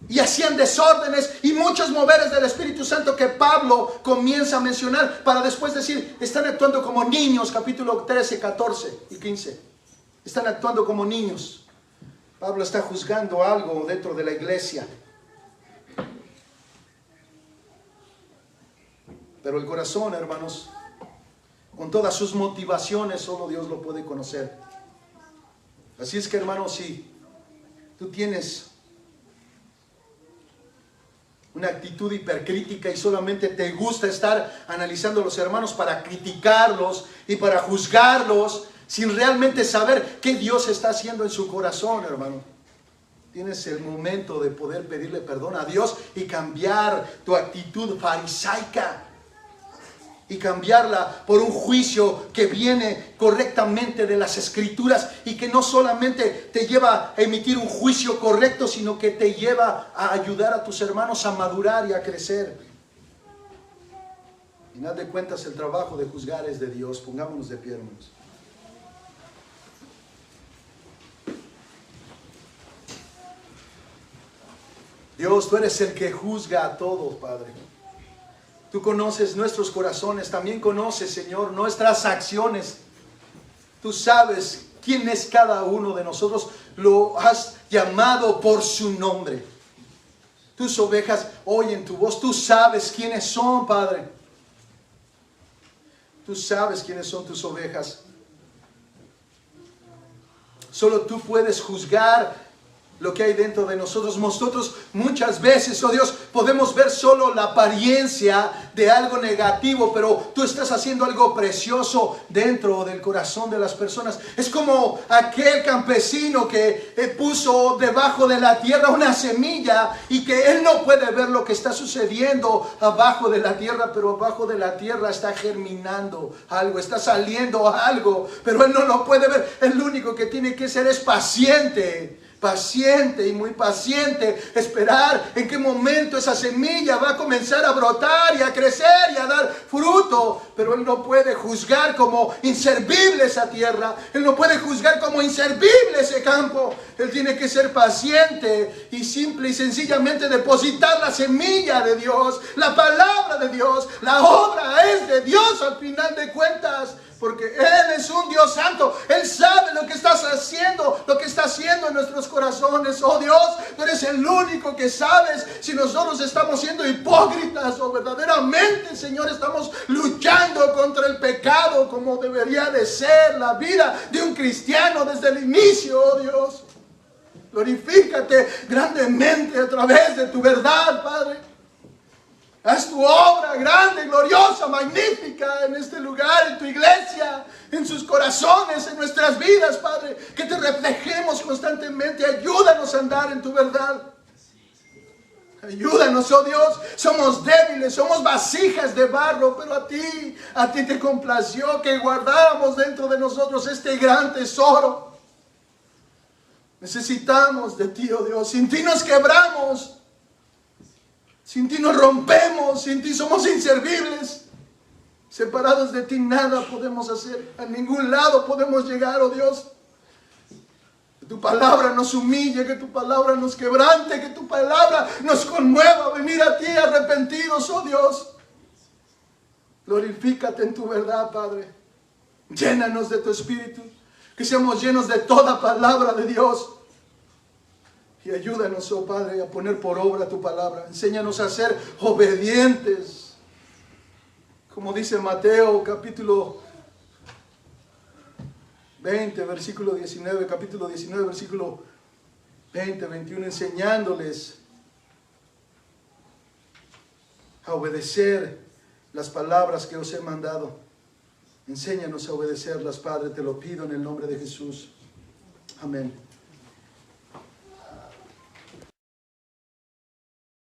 y hacían desórdenes y muchos moveres del Espíritu Santo que Pablo comienza a mencionar para después decir, están actuando como niños, capítulo 13, 14 y 15. Están actuando como niños. Pablo está juzgando algo dentro de la iglesia. Pero el corazón, hermanos, con todas sus motivaciones, solo Dios lo puede conocer. Así es que, hermanos, si tú tienes una actitud hipercrítica y solamente te gusta estar analizando a los hermanos para criticarlos y para juzgarlos, sin realmente saber qué Dios está haciendo en su corazón, hermano, tienes el momento de poder pedirle perdón a Dios y cambiar tu actitud farisaica y cambiarla por un juicio que viene correctamente de las Escrituras y que no solamente te lleva a emitir un juicio correcto, sino que te lleva a ayudar a tus hermanos a madurar y a crecer. Y nada de cuentas, el trabajo de juzgar es de Dios. Pongámonos de pie, hermanos. Dios, tú eres el que juzga a todos, Padre. Tú conoces nuestros corazones, también conoces, Señor, nuestras acciones. Tú sabes quién es cada uno de nosotros. Lo has llamado por su nombre. Tus ovejas oyen tu voz. Tú sabes quiénes son, Padre. Tú sabes quiénes son tus ovejas. Solo tú puedes juzgar lo que hay dentro de nosotros. Nosotros muchas veces, oh Dios, podemos ver solo la apariencia de algo negativo, pero tú estás haciendo algo precioso dentro del corazón de las personas. Es como aquel campesino que puso debajo de la tierra una semilla y que él no puede ver lo que está sucediendo abajo de la tierra, pero abajo de la tierra está germinando algo, está saliendo algo, pero él no lo puede ver. El único que tiene que ser es paciente y muy paciente, esperar en qué momento esa semilla va a comenzar a brotar y a crecer y a dar fruto. Pero él no puede juzgar como inservible esa tierra, él no puede juzgar como inservible ese campo. Él tiene que ser paciente y simple y sencillamente depositar la semilla de Dios, la palabra de Dios. La obra es de Dios al final de cuentas, porque Él es un Dios santo. Él sabe lo que estás haciendo, lo que está haciendo en nuestros corazones. Oh Dios, tú eres el único que sabes si nosotros estamos siendo hipócritas o verdaderamente, Señor, estamos luchando contra el pecado como debería de ser la vida de un cristiano desde el inicio, oh Dios. Glorifícate grandemente a través de tu verdad, Padre. Haz tu obra grande, gloriosa, magnífica en este lugar, en tu iglesia, en sus corazones, en nuestras vidas, Padre. Que te reflejemos constantemente. Ayúdanos a andar en tu verdad. Ayúdanos, oh Dios. Somos débiles, somos vasijas de barro, pero a ti te complació que guardáramos dentro de nosotros este gran tesoro. Necesitamos de ti, oh Dios. Sin ti nos quebramos. Sin ti nos rompemos, sin ti somos inservibles. Separados de ti nada podemos hacer, a ningún lado podemos llegar, oh Dios. Que tu palabra nos humille, que tu palabra nos quebrante, que tu palabra nos conmueva a venir a ti arrepentidos, oh Dios. Glorifícate en tu verdad, Padre. Llénanos de tu Espíritu, que seamos llenos de toda palabra de Dios. Y ayúdanos, oh Padre, a poner por obra tu palabra. Enséñanos a ser obedientes. Como dice Mateo, capítulo 20, versículo 19, capítulo 19, versículo 20, 21, enseñándoles a obedecer las palabras que os he mandado. Enséñanos a obedecerlas, Padre, te lo pido en el nombre de Jesús. Amén.